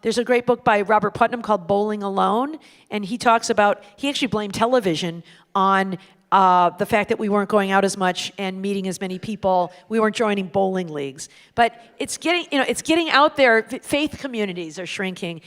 There's a great book by Robert Putnam called Bowling Alone, and he talks about, he actually blamed television on the fact that we weren't going out as much and meeting as many people. We weren't joining bowling leagues. But it's getting out there. Faith communities are shrinking.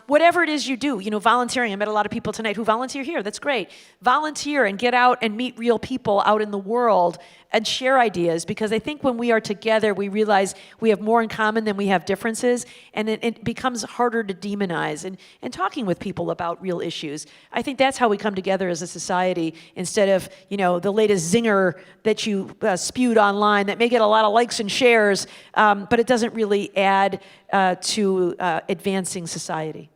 Whatever it is you do, volunteering. I met a lot of people tonight who volunteer here. That's great. Volunteer and get out and meet real people out in the world and share ideas, because I think when we are together, we realize we have more in common than we have differences, and it becomes harder to demonize. And talking with people about real issues, I think that's how we come together as a society, instead of the latest zinger that you spewed online that may get a lot of likes and shares, but it doesn't really add to advancing society.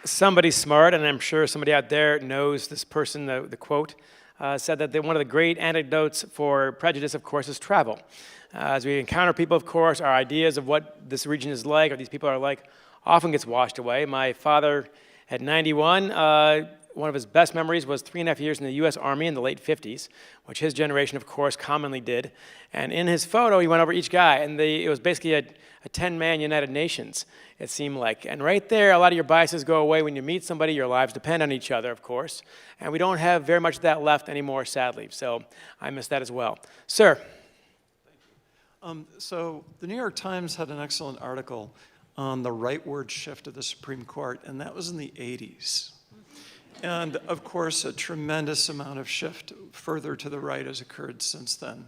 Somebody smart, and I'm sure somebody out there knows this person, the quote, said that one of the great antidotes for prejudice, of course, is travel. As we encounter people, of course, our ideas of what this region is like, or these people are like, often gets washed away. My father, at 91, one of his best memories was 3.5 years in the U.S. Army in the late 50s, which his generation, of course, commonly did. And in his photo, he went over each guy, and it was basically a 10-man United Nations, it seemed like. And right there, a lot of your biases go away. When you meet somebody, your lives depend on each other, of course. And we don't have very much of that left anymore, sadly. So I miss that as well. Sir. So the New York Times had an excellent article on the rightward shift of the Supreme Court, and that was in the 80s. And of course, a tremendous amount of shift further to the right has occurred since then.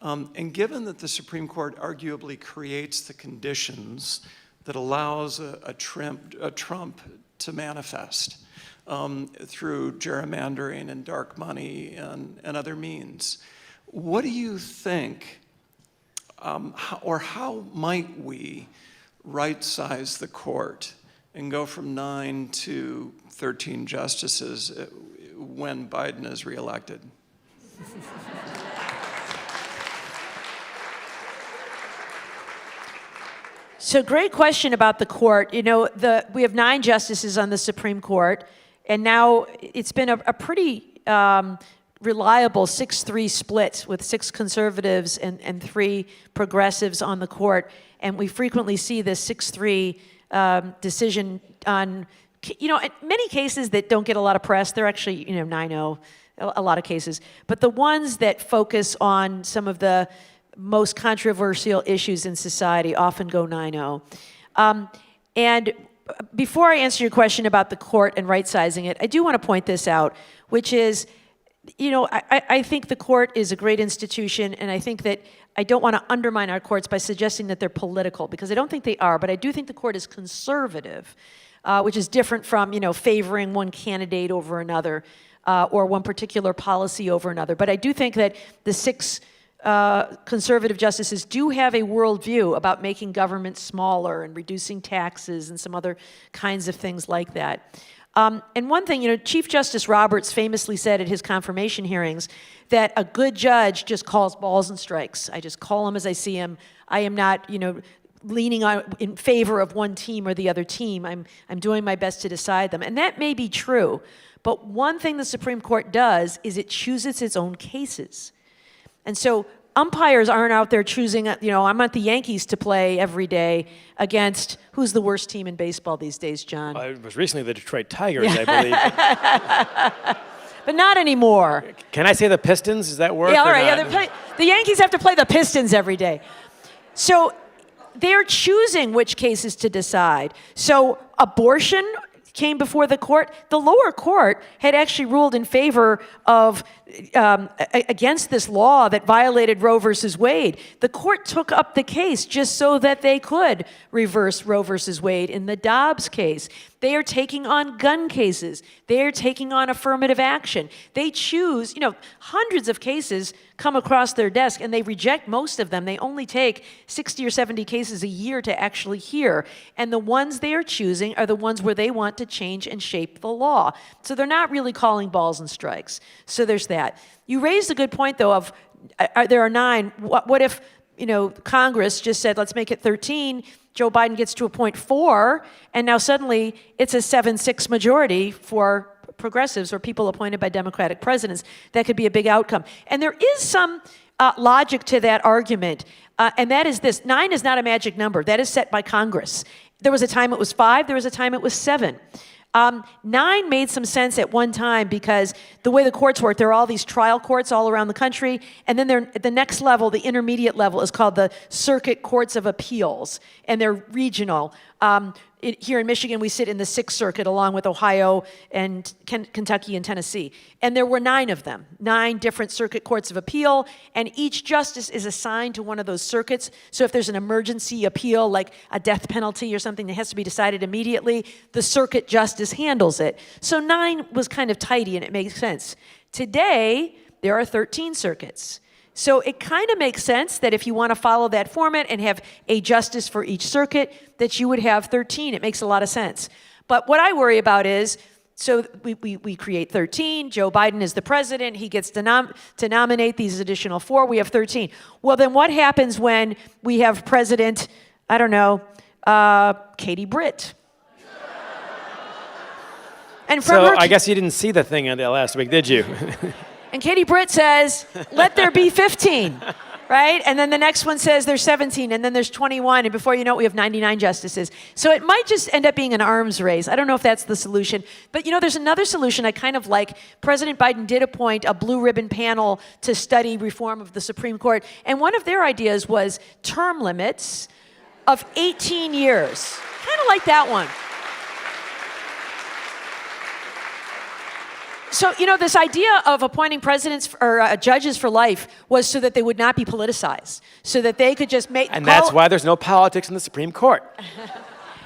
And given that the Supreme Court arguably creates the conditions that allows a Trump to manifest through gerrymandering and dark money and other means, what do you think, how might we right-size the court and go from 9 to 13 justices when Biden is reelected? So, great question about the court. We have 9 justices on the Supreme Court, and now it's been a pretty reliable 6-3 split with 6 conservatives and 3 progressives on the court. And we frequently see this 6-3 decision on, in many cases that don't get a lot of press. They're actually, 9-0, a lot of cases. But the ones that focus on some of the most controversial issues in society often go 9-0. And before I answer your question about the court and right-sizing it, I do want to point this out, which is, I think the court is a great institution, and I think that I don't want to undermine our courts by suggesting that they're political, because I don't think they are, but I do think the court is conservative, which is different from, favoring one candidate over another or one particular policy over another. But I do think that the 6 conservative justices do have a worldview about making government smaller and reducing taxes and some other kinds of things like that. And one thing, Chief Justice Roberts famously said at his confirmation hearings that a good judge just calls balls and strikes. I just call them as I see them. I am not, leaning in favor of one team or the other team. I'm doing my best to decide them. And that may be true. But one thing the Supreme Court does is it chooses its own cases. And so umpires aren't out there choosing, I'm at the Yankees to play every day against, who's the worst team in baseball these days, John? It was recently the Detroit Tigers, I believe. But not anymore. Can I say the Pistons? Does that work? Yeah, all or right. not? Yeah, the Yankees have to play the Pistons every day. So they're choosing which cases to decide. So abortion came before the court. The lower court had actually ruled in favor of against this law that violated Roe versus Wade. The court took up the case just so that they could reverse Roe versus Wade in the Dobbs case. They are taking on gun cases. They are taking on affirmative action. They choose, hundreds of cases come across their desk and they reject most of them. They only take 60 or 70 cases a year to actually hear. And the ones they are choosing are the ones where they want to change and shape the law. So they're not really calling balls and strikes. So there's that. You raised a good point, though, of there are 9. What if, Congress just said, let's make it 13. Joe Biden gets to appoint 4, and now suddenly it's a 7-6 majority for progressives or people appointed by Democratic presidents. That could be a big outcome. And there is some logic to that argument, and that is this. 9 is not a magic number. That is set by Congress. There was a time it was 5. There was a time it was 7. 9 made some sense at one time because the way the courts work, there are all these trial courts all around the country, and then at the next level, the intermediate level, is called the Circuit Courts of Appeals, and they're regional. Here in Michigan, we sit in the 6th Circuit along with Ohio and Kentucky and Tennessee. And there were 9 of them, 9 different circuit courts of appeal, and each justice is assigned to one of those circuits. So if there's an emergency appeal, like a death penalty or something that has to be decided immediately, the circuit justice handles it. So 9 was kind of tidy and it makes sense. Today, there are 13 circuits. So it kind of makes sense that if you want to follow that format and have a justice for each circuit, that you would have 13. It makes a lot of sense. But what I worry about is, so we create 13. Joe Biden is the president. He gets to nominate these additional 4. We have 13. Well, then what happens when we have President, Katie Britt? And from So her, I guess you didn't see the thing last week, did you? And Katie Britt says, let there be 15, right? And then the next one says there's 17, and then there's 21, and before you know it, we have 99 justices. So it might just end up being an arms race. I don't know if that's the solution. But there's another solution I kind of like. President Biden did appoint a blue ribbon panel to study reform of the Supreme Court, and one of their ideas was term limits of 18 years. Kind of like that one. So, this idea of appointing presidents or judges for life was so that they would not be politicized, so that they could just make... And that's why there's no politics in the Supreme Court.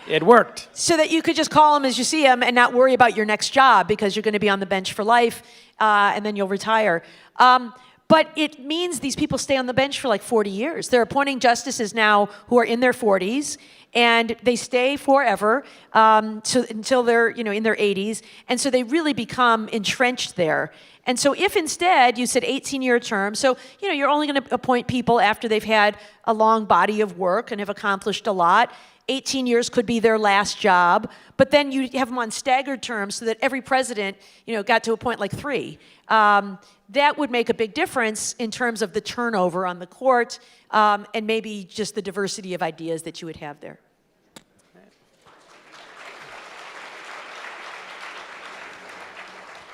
It worked. So that you could just call them as you see them and not worry about your next job because you're going to be on the bench for life and then you'll retire. But it means these people stay on the bench for like 40 years. They're appointing justices now who are in their 40s, and they stay forever until they're in their 80s. And so they really become entrenched there. And so if instead you said 18-year term, so you're only going to appoint people after they've had a long body of work and have accomplished a lot. 18 years could be their last job, but then you have them on staggered terms so that every president, got to appoint like 3. That would make a big difference in terms of the turnover on the court and maybe just the diversity of ideas that you would have there.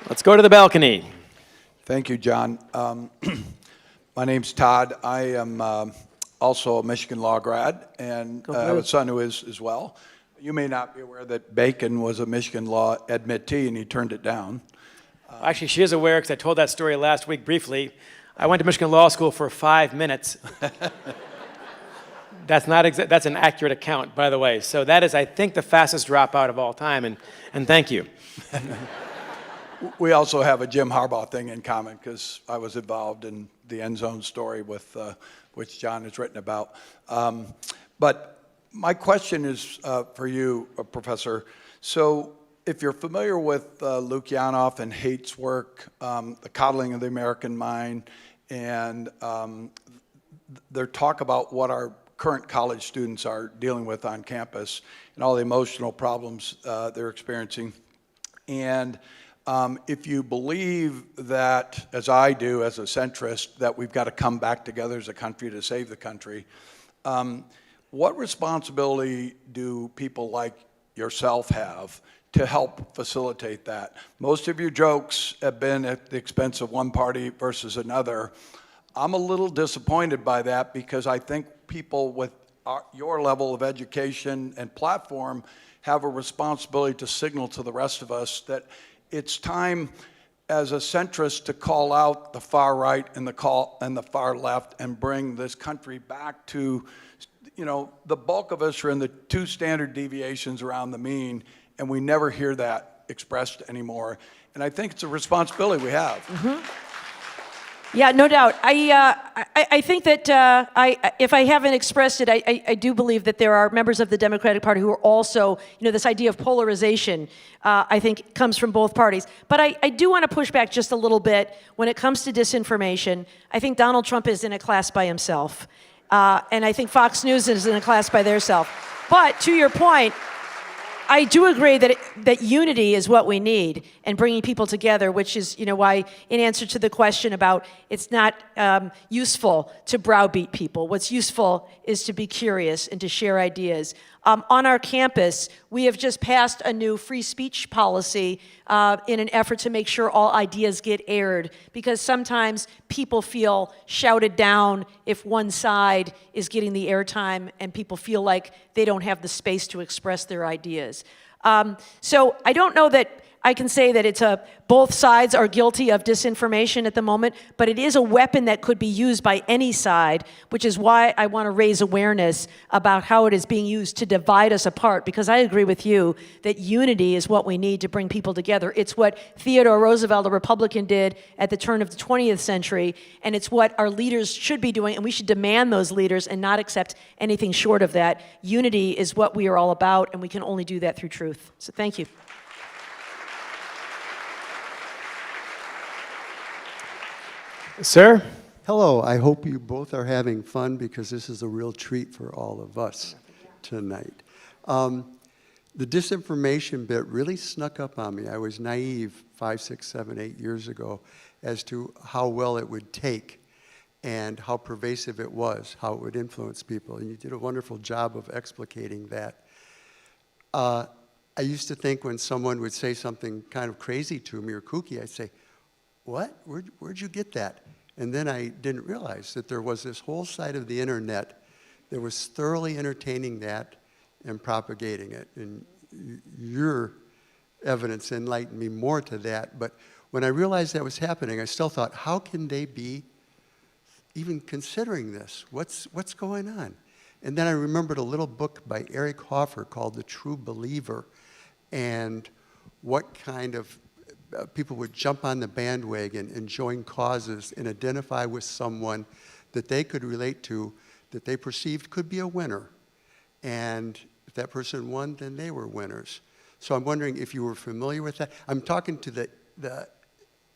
Let's go to the balcony. Thank you, John. My name's Todd. I am also a Michigan law grad, and I have a son who is as well. You may not be aware that Bacon was a Michigan law admittee, and he turned it down. Actually, she is aware because I told that story last week briefly. I went to Michigan Law School for 5 minutes. That's an accurate account, by the way. So that is, I think, the fastest dropout of all time, and thank you. We also have a Jim Harbaugh thing in common because I was involved in the end zone story with which John has written about. But my question is for you, Professor. So if you're familiar with Lukianoff and Haidt's work, The Coddling of the American Mind, and their talk about what our current college students are dealing with on campus and all the emotional problems they're experiencing. And If you believe that, as I do as a centrist, that we've got to come back together as a country to save the country, what responsibility do people like yourself have to help facilitate that? Most of your jokes have been at the expense of one party versus another. I'm a little disappointed by that because I think people with your level of education and platform have a responsibility to signal to the rest of us that it's time as a centrist to call out the far right and the far left and bring this country back to, the bulk of us are in the 2 standard deviations around the mean, and we never hear that expressed anymore. And I think it's a responsibility we have. Mm-hmm. Yeah, no doubt. I think that if I haven't expressed it, I do believe that there are members of the Democratic Party who are also, this idea of polarization, I think, comes from both parties. But I do want to push back just a little bit when it comes to disinformation. I think Donald Trump is in a class by himself. And I think Fox News is in a class by theirself. But to your point, I do agree that unity is what we need and bringing people together, which is, why in answer to the question about it's not useful to browbeat people. What's useful is to be curious and to share ideas. On our campus, we have just passed a new free speech policy in an effort to make sure all ideas get aired, because sometimes people feel shouted down if one side is getting the airtime and people feel like they don't have the space to express their ideas. So I don't know that I can say that it's both sides are guilty of disinformation at the moment, but it is a weapon that could be used by any side, which is why I want to raise awareness about how it is being used to divide us apart, because I agree with you that unity is what we need to bring people together. It's what Theodore Roosevelt, a Republican, did at the turn of the 20th century, and it's what our leaders should be doing, and we should demand those leaders and not accept anything short of that. Unity is what we are all about, and we can only do that through truth. So thank you. Sir? Hello, I hope you both are having fun because this is a real treat for all of us tonight. The disinformation bit really snuck up on me. I was naive 5, 6, 7, 8 years ago as to how well it would take and how pervasive it was, how it would influence people. And you did a wonderful job of explicating that. I used to think when someone would say something kind of crazy to me or kooky, I'd say, what? Where'd you get that? And then I didn't realize that there was this whole side of the internet that was thoroughly entertaining that and propagating it. And your evidence enlightened me more to that. But when I realized that was happening, I still thought, how can they be even considering this? What's going on? And then I remembered a little book by Eric Hoffer called The True Believer, and what kind of people would jump on the bandwagon and join causes and identify with someone that they could relate to, that they perceived could be a winner. And if that person won, then they were winners. So I'm wondering if you were familiar with that. I'm talking to the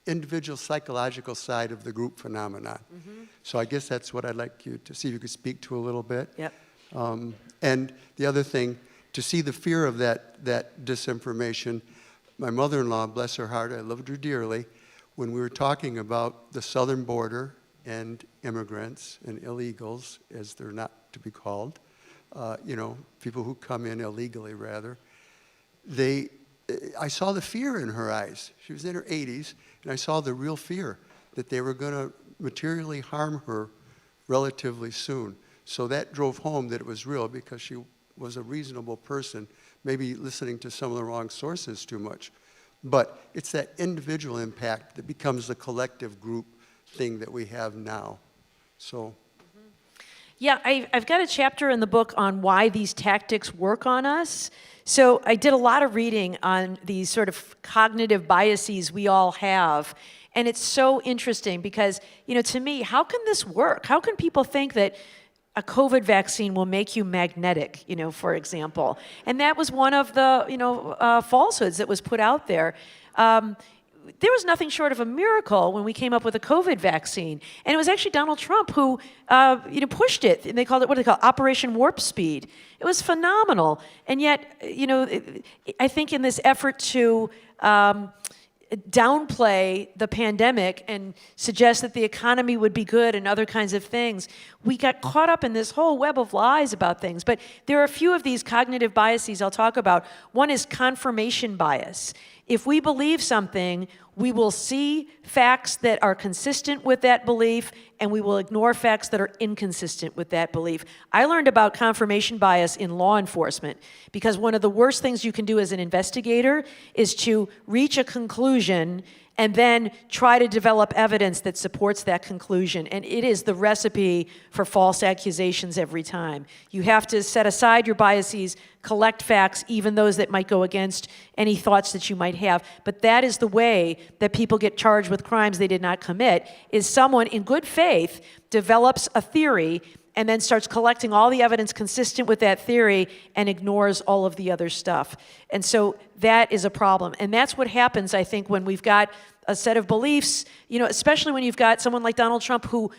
individual psychological side of the group phenomenon. Mm-hmm. So I guess that's what I'd like you to see if you could speak to a little bit. Yep. And the other thing, to see the fear of that disinformation. My mother-in-law, bless her heart, I loved her dearly, when we were talking about the southern border and immigrants and illegals, as they're not to be called, people who come in illegally, rather, I saw the fear in her eyes. She was in her 80s, and I saw the real fear that they were going to materially harm her relatively soon. So that drove home that it was real, because she was a reasonable person, maybe listening to some of the wrong sources too much. But it's that individual impact that becomes the collective group thing that we have now. So. Yeah, I've got a chapter in the book on why these tactics work on us. So I did a lot of reading on these sort of cognitive biases we all have. And it's so interesting because, to me, how can this work? How can people think that a COVID vaccine will make you magnetic, for example? And that was one of the, falsehoods that was put out there. There was nothing short of a miracle when we came up with a COVID vaccine. And it was actually Donald Trump who, pushed it. And they called it, what do they call it? Operation Warp Speed. It was phenomenal. And yet, I think in this effort to downplay the pandemic and suggest that the economy would be good and other kinds of things. We got caught up in this whole web of lies about things. But there are a few of these cognitive biases I'll talk about. One is confirmation bias. If we believe something, we will see facts that are consistent with that belief, and we will ignore facts that are inconsistent with that belief. I learned about confirmation bias in law enforcement because one of the worst things you can do as an investigator is to reach a conclusion and then try to develop evidence that supports that conclusion. And it is the recipe for false accusations every time. You have to set aside your biases, collect facts, even those that might go against any thoughts that you might have. But that is the way that people get charged with crimes they did not commit, is someone in good faith develops a theory and then starts collecting all the evidence consistent with that theory and ignores all of the other stuff. And so that is a problem. And that's what happens, I think, when we've got a set of beliefs, especially when you've got someone like Donald Trump who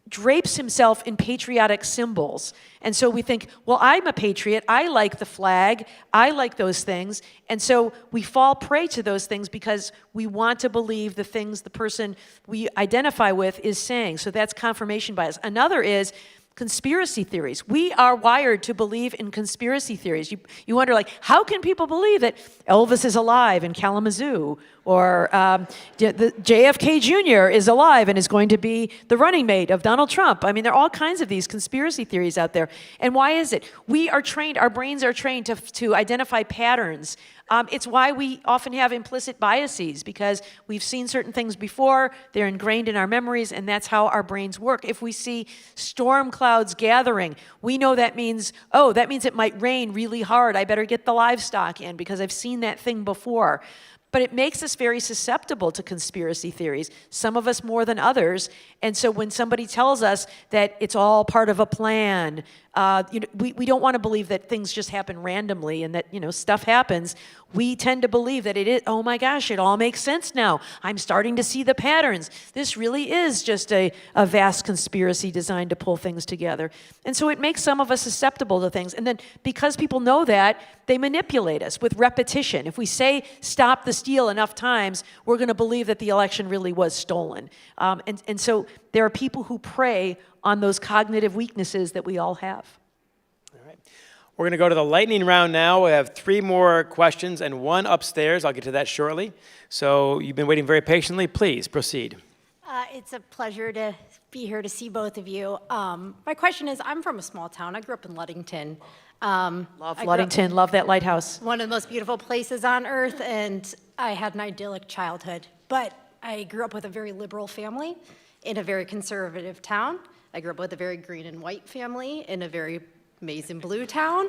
drapes himself in patriotic symbols. And so we think, well, I'm a patriot, I like the flag, I like those things. And so we fall prey to those things because we want to believe the things the person we identify with is saying. So that's confirmation bias. Another is conspiracy theories. We are wired to believe in conspiracy theories. You wonder, how can people believe that Elvis is alive in Kalamazoo? Or the JFK Jr. is alive and is going to be the running mate of Donald Trump. I mean, there are all kinds of these conspiracy theories out there. And why is it? We are trained, our brains are trained to identify patterns. It's why we often have implicit biases, because we've seen certain things before, they're ingrained in our memories, and that's how our brains work. If we see storm clouds gathering, we know that means it might rain really hard. I better get the livestock in because I've seen that thing before. But it makes us very susceptible to conspiracy theories, some of us more than others. And so when somebody tells us that it's all part of a plan, we don't want to believe that things just happen randomly and that stuff happens. We tend to believe that it is, oh my gosh, it all makes sense now. I'm starting to see the patterns. This really is just a vast conspiracy designed to pull things together. And so it makes some of us susceptible to things. And then because people know that, they manipulate us with repetition. If we say stop the steal enough times, we're going to believe that the election really was stolen. And so there are people who prey on those cognitive weaknesses that we all have. All right. We're going to go to the lightning round now. We have 3 more questions and 1 upstairs. I'll get to that shortly. So you've been waiting very patiently. Please proceed. It's a pleasure to be here to see both of you. My question is, I'm from a small town. I grew up in Ludington. Love Ludington, love that lighthouse. One of the most beautiful places on earth, and I had an idyllic childhood. But I grew up with a very liberal family in a very conservative town. I grew up with a very green and white family in a very maize and blue town.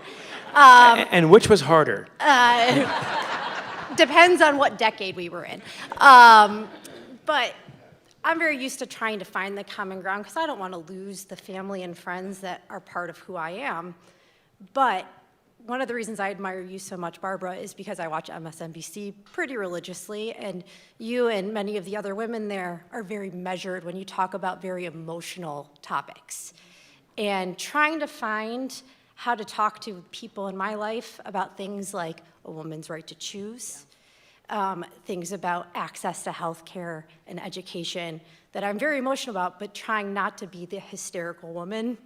And which was harder? Depends on what decade we were in. But I'm very used to trying to find the common ground because I don't want to lose the family and friends that are part of who I am. But one of the reasons I admire you so much, Barbara, is because I watch MSNBC pretty religiously, and you and many of the other women there are very measured when you talk about very emotional topics. And trying to find how to talk to people in my life about things like a woman's right to choose, things about access to health care and education that I'm very emotional about, but trying not to be the hysterical woman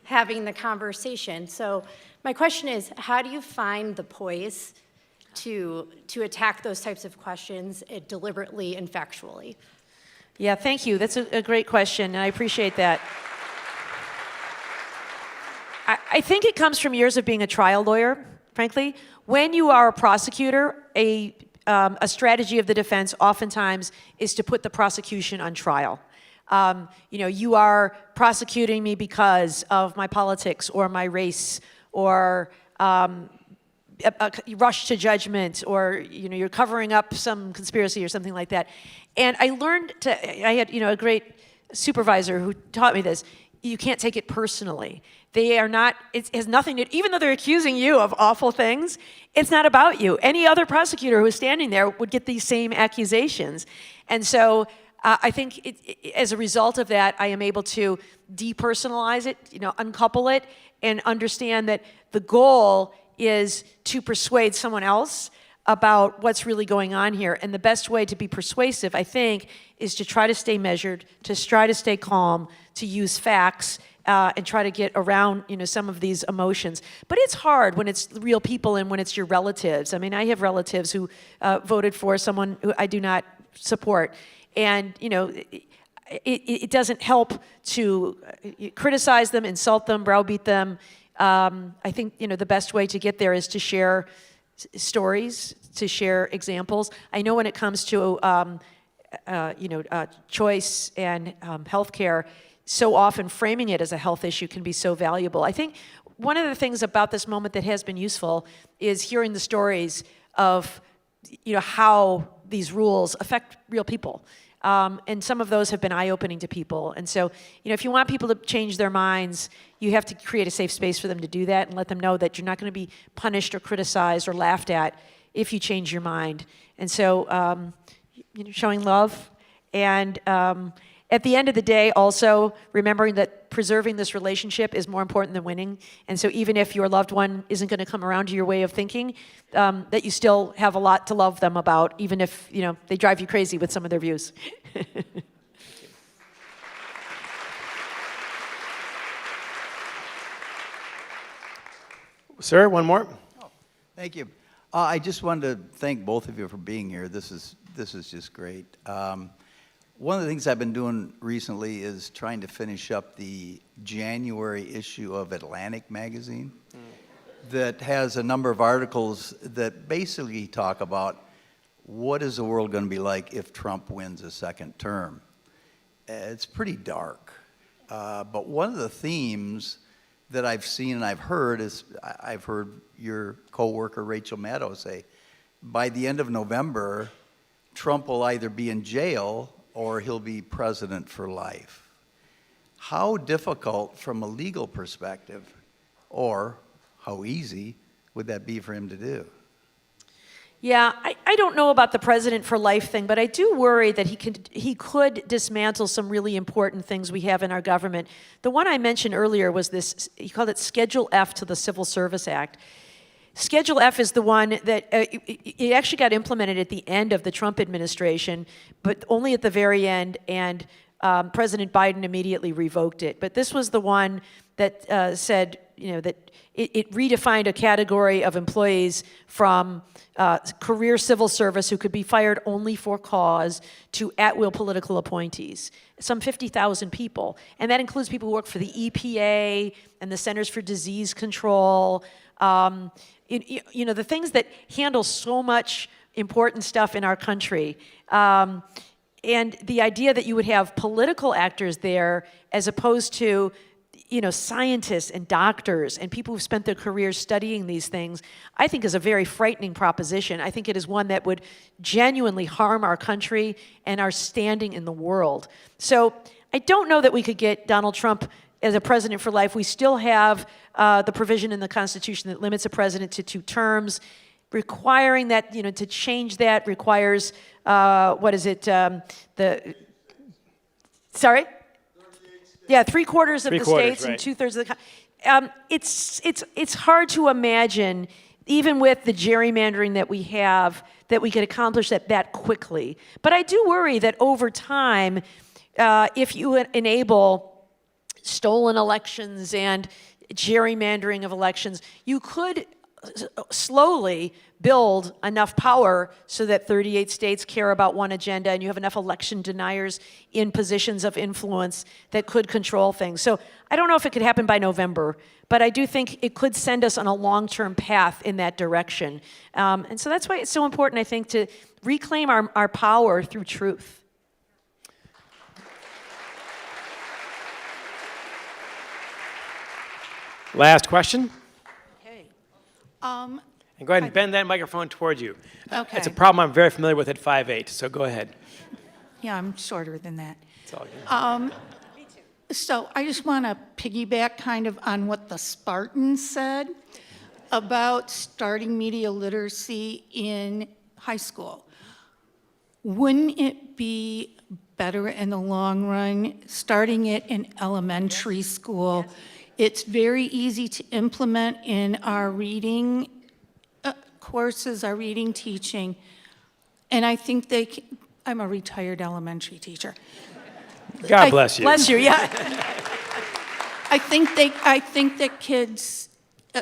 having the conversation. So my question is, how do you find the poise to attack those types of questions deliberately and factually? Yeah, thank you. That's a great question, and I appreciate that. I think it comes from years of being a trial lawyer, frankly. When you are a prosecutor, a strategy of the defense oftentimes is to put the prosecution on trial. You are prosecuting me because of my politics or my race or rush to judgment, or you're covering up some conspiracy or something like that. And I learned I had a great supervisor who taught me this. You can't take it personally. They are not, it has nothing to, even though they're accusing you of awful things, it's not about you. Any other prosecutor who is standing there would get these same accusations. And so I think as a result of that, I am able to depersonalize it, uncouple it, and understand that the goal is to persuade someone else about what's really going on here. And the best way to be persuasive, I think, is to try to stay measured, to try to stay calm, to use facts, and try to get around, some of these emotions. But it's hard when it's real people and when it's your relatives. I mean, I have relatives who voted for someone who I do not support. And, it doesn't help to criticize them, insult them, browbeat them. I think, the best way to get there is to share stories, to share examples. I know when it comes to, choice and healthcare, so often framing it as a health issue can be so valuable. I think one of the things about this moment that has been useful is hearing the stories of, how these rules affect real people. And some of those have been eye-opening to people. And so, if you want people to change their minds, you have to create a safe space for them to do that and let them know that you're not going to be punished or criticized or laughed at if you change your mind. And so, showing love and at the end of the day, also remembering that preserving this relationship is more important than winning. And so even if your loved one isn't going to come around to your way of thinking, that you still have a lot to love them about, even if they drive you crazy with some of their views. Sir, one more. Thank you. I just wanted to thank both of you for being here. This is just great. One of the things I've been doing recently is trying to finish up the January issue of Atlantic magazine that has a number of articles that basically talk about what is the world going to be like if Trump wins a second term. It's pretty dark. But one of the themes that I've seen and I've heard is, I've heard your coworker Rachel Maddow say, by the end of November, Trump will either be in jail or he'll be president for life. How difficult from a legal perspective, or how easy would that be for him to do? Yeah, I don't know about the president for life thing, but I do worry that he could dismantle some really important things we have in our government. The one I mentioned earlier was this, he called it Schedule F to the Civil Service Act. Schedule F is the one that it actually got implemented at the end of the Trump administration, but only at the very end, and President Biden immediately revoked it. But this was the one that said, that it redefined a category of employees from career civil service who could be fired only for cause to at-will political appointees, some 50,000 people. And that includes people who work for the EPA and the Centers for Disease Control, the things that handle so much important stuff in our country. And the idea that you would have political actors there as opposed to, scientists and doctors and people who've spent their careers studying these things, I think is a very frightening proposition. I think it is one that would genuinely harm our country and our standing in the world. So I don't know that we could get Donald Trump as a president for life. We still have the provision in the Constitution that limits a president to 2 terms. Requiring that, to change that requires, sorry? Yeah, 3/4 of the states and 2/3 of the it's hard to imagine, even with the gerrymandering that we have, that we could accomplish that quickly. But I do worry that over time, if you enable stolen elections and gerrymandering of elections, you could slowly build enough power so that 38 states care about one agenda and you have enough election deniers in positions of influence that could control things. So I don't know if it could happen by November, but I do think it could send us on a long-term path in that direction. And so that's why it's so important, I think, to reclaim our power through truth. Last question. Um, And go ahead and bend that microphone towards you. Okay. It's a problem I'm very familiar with at 5'8", so go ahead. Yeah, I'm shorter than that. It's all good. So I just want to piggyback kind of on what the Spartans said about starting media literacy in high school. Wouldn't it be better in the long run starting it in elementary school? It's very easy to implement in our reading courses are reading, teaching, and I think I'm a retired elementary teacher. God bless you. Bless you, yeah. I think that kids,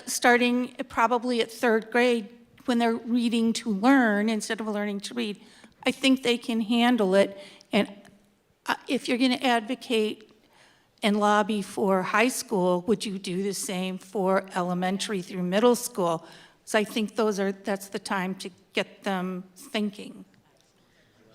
starting probably at 3rd grade, when they're reading to learn instead of learning to read, I think they can handle it. And if you're going to advocate and lobby for high school, would you do the same for elementary through middle school? So I think that's the time to get them thinking.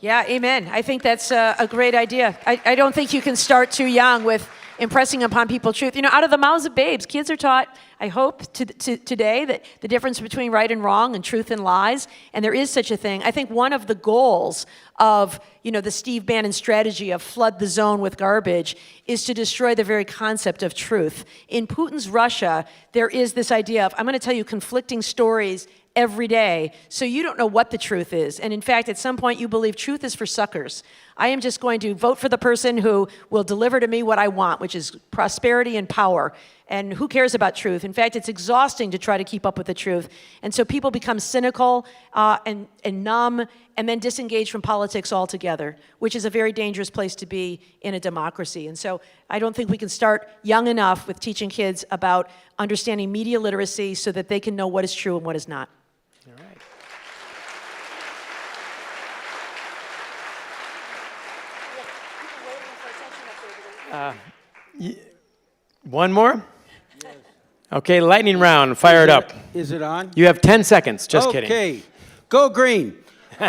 Yeah, amen. I think that's a great idea. I don't think you can start too young with impressing upon people truth. You know, out of the mouths of babes, kids are taught, I hope, today that the difference between right and wrong and truth and lies, and there is such a thing. I think one of the goals of, the Steve Bannon strategy of flood the zone with garbage is to destroy the very concept of truth. In Putin's Russia, there is this idea of, I'm going to tell you conflicting stories every day, so you don't know what the truth is. And in fact, at some point, you believe truth is for suckers. I am just going to vote for the person who will deliver to me what I want, which is prosperity and power. And who cares about truth? In fact, it's exhausting to try to keep up with the truth. And so people become cynical and numb and then disengage from politics altogether, which is a very dangerous place to be in a democracy. And so I don't think we can start young enough with teaching kids about understanding media literacy so that they can know what is true and what is not. One more? Yes. Okay, lightning round. Fire it up. Is it on? You have 10 seconds. Just kidding. Okay. Go green. Cut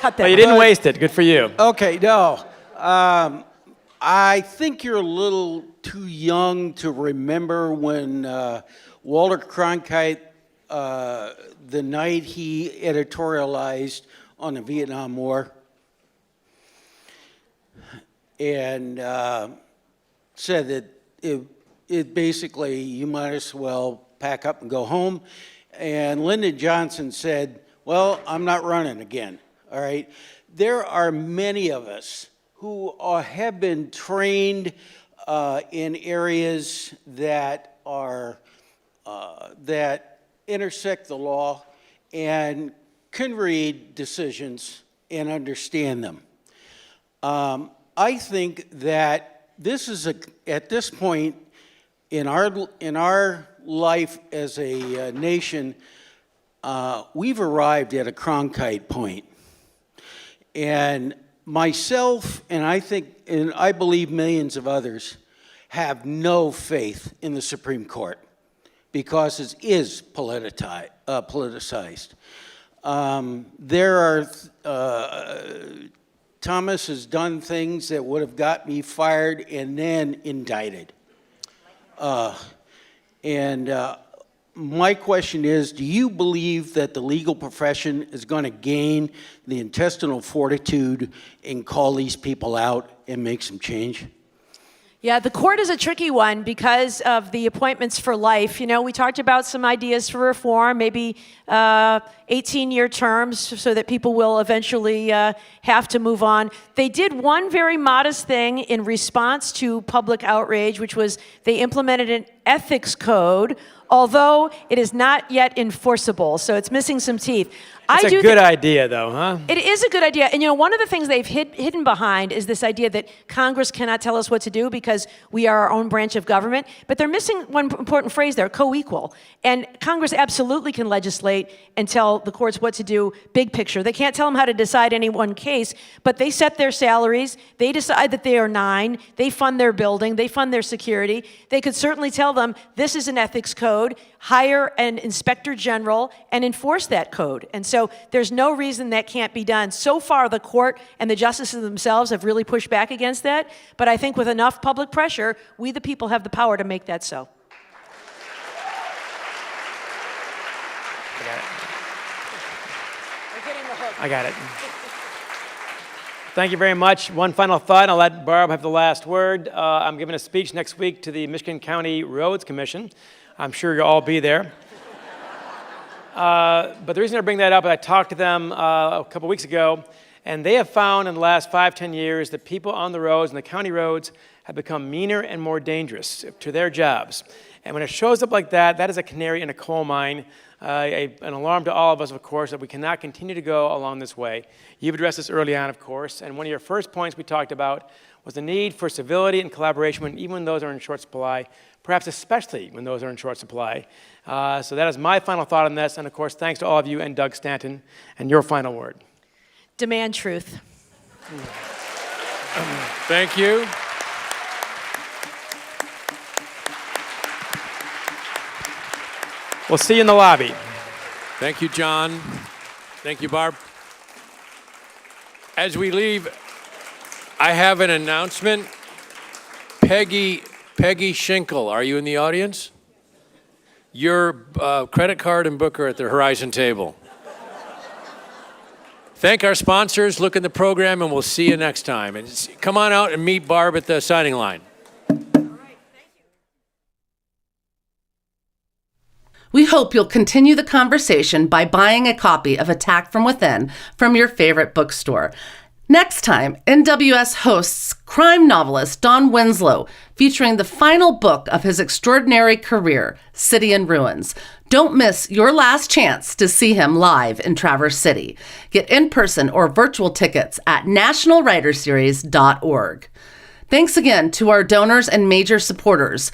that. Oh, you didn't waste it. Good for you. Okay, no. I think you're a little too young to remember when Walter Cronkite, the night he editorialized on the Vietnam War, and said that it basically, you might as well pack up and go home. And Lyndon Johnson said, well, I'm not running again, all right? There are many of us who have been trained in areas that are, that intersect the law and can read decisions and understand them. I think that this is at this point in our life as a nation, we've arrived at a Cronkite point. And myself, and I believe millions of others, have no faith in the Supreme Court because it is politicized. Thomas has done things that would have got me fired and then indicted. My question is, do you believe that the legal profession is going to gain the intestinal fortitude and call these people out and make some change? Yeah, the court is a tricky one because of the appointments for life. We talked about some ideas for reform, maybe 18-year terms so that people will eventually have to move on. They did one very modest thing in response to public outrage, which was they implemented an ethics code, although it is not yet enforceable, so it's missing some teeth. It's a good idea, though, huh? It is a good idea. And, one of the things they've hidden behind is this idea that Congress cannot tell us what to do because we are our own branch of government. But they're missing one important phrase there, co-equal. And Congress absolutely can legislate and tell the courts what to do, big picture. They can't tell them how to decide any one case, but they set their salaries. They decide that they are 9. They fund their building. They fund their security. They could certainly tell them, this is an ethics code, hire an inspector general, and enforce that code. And so there's no reason that can't be done. So far, the court and the justices themselves have really pushed back against that. But I think with enough public pressure, we the people have the power to make that so. I got it. Thank you very much. One final thought, and I'll let Barb have the last word. I'm giving a speech next week to the Michigan County Roads Commission. I'm sure you'll all be there. But the reason I bring that up is I talked to them a couple weeks ago, and they have found in the last 5-10 years that people on the roads and the county roads have become meaner and more dangerous to their jobs. And when it shows up like that, that is a canary in a coal mine, an alarm to all of us, of course, that we cannot continue to go along this way. You've addressed this early on, of course, and one of your first points we talked about was the need for civility and collaboration even when those are in short supply, perhaps especially when those are in short supply. So that is my final thought on this, and of course, thanks to all of you and Doug Stanton, and your final word. Demand truth. Thank you. We'll see you in the lobby. Thank you, John. Thank you, Barb. As we leave, I have an announcement. Peggy Schinkel, are you in the audience? Your credit card and book are at the Horizon table. Thank our sponsors, look in the program, and we'll see you next time. And come on out and meet Barb at the signing line. We hope you'll continue the conversation by buying a copy of Attack from Within from your favorite bookstore. Next time, NWS hosts crime novelist Don Winslow, featuring the final book of his extraordinary career, City in Ruins. Don't miss your last chance to see him live in Traverse City. Get in-person or virtual tickets at nationalwriterseries.org. Thanks again to our donors and major supporters.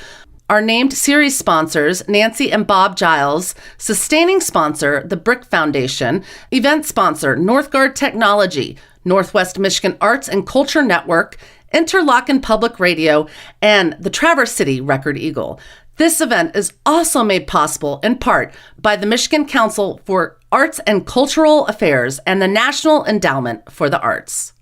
Our named series sponsors, Nancy and Bob Giles, sustaining sponsor, the Brick Foundation, event sponsor, Northgard Technology, Northwest Michigan Arts and Culture Network, Interlochen Public Radio, and the Traverse City Record Eagle. This event is also made possible in part by the Michigan Council for Arts and Cultural Affairs and the National Endowment for the Arts.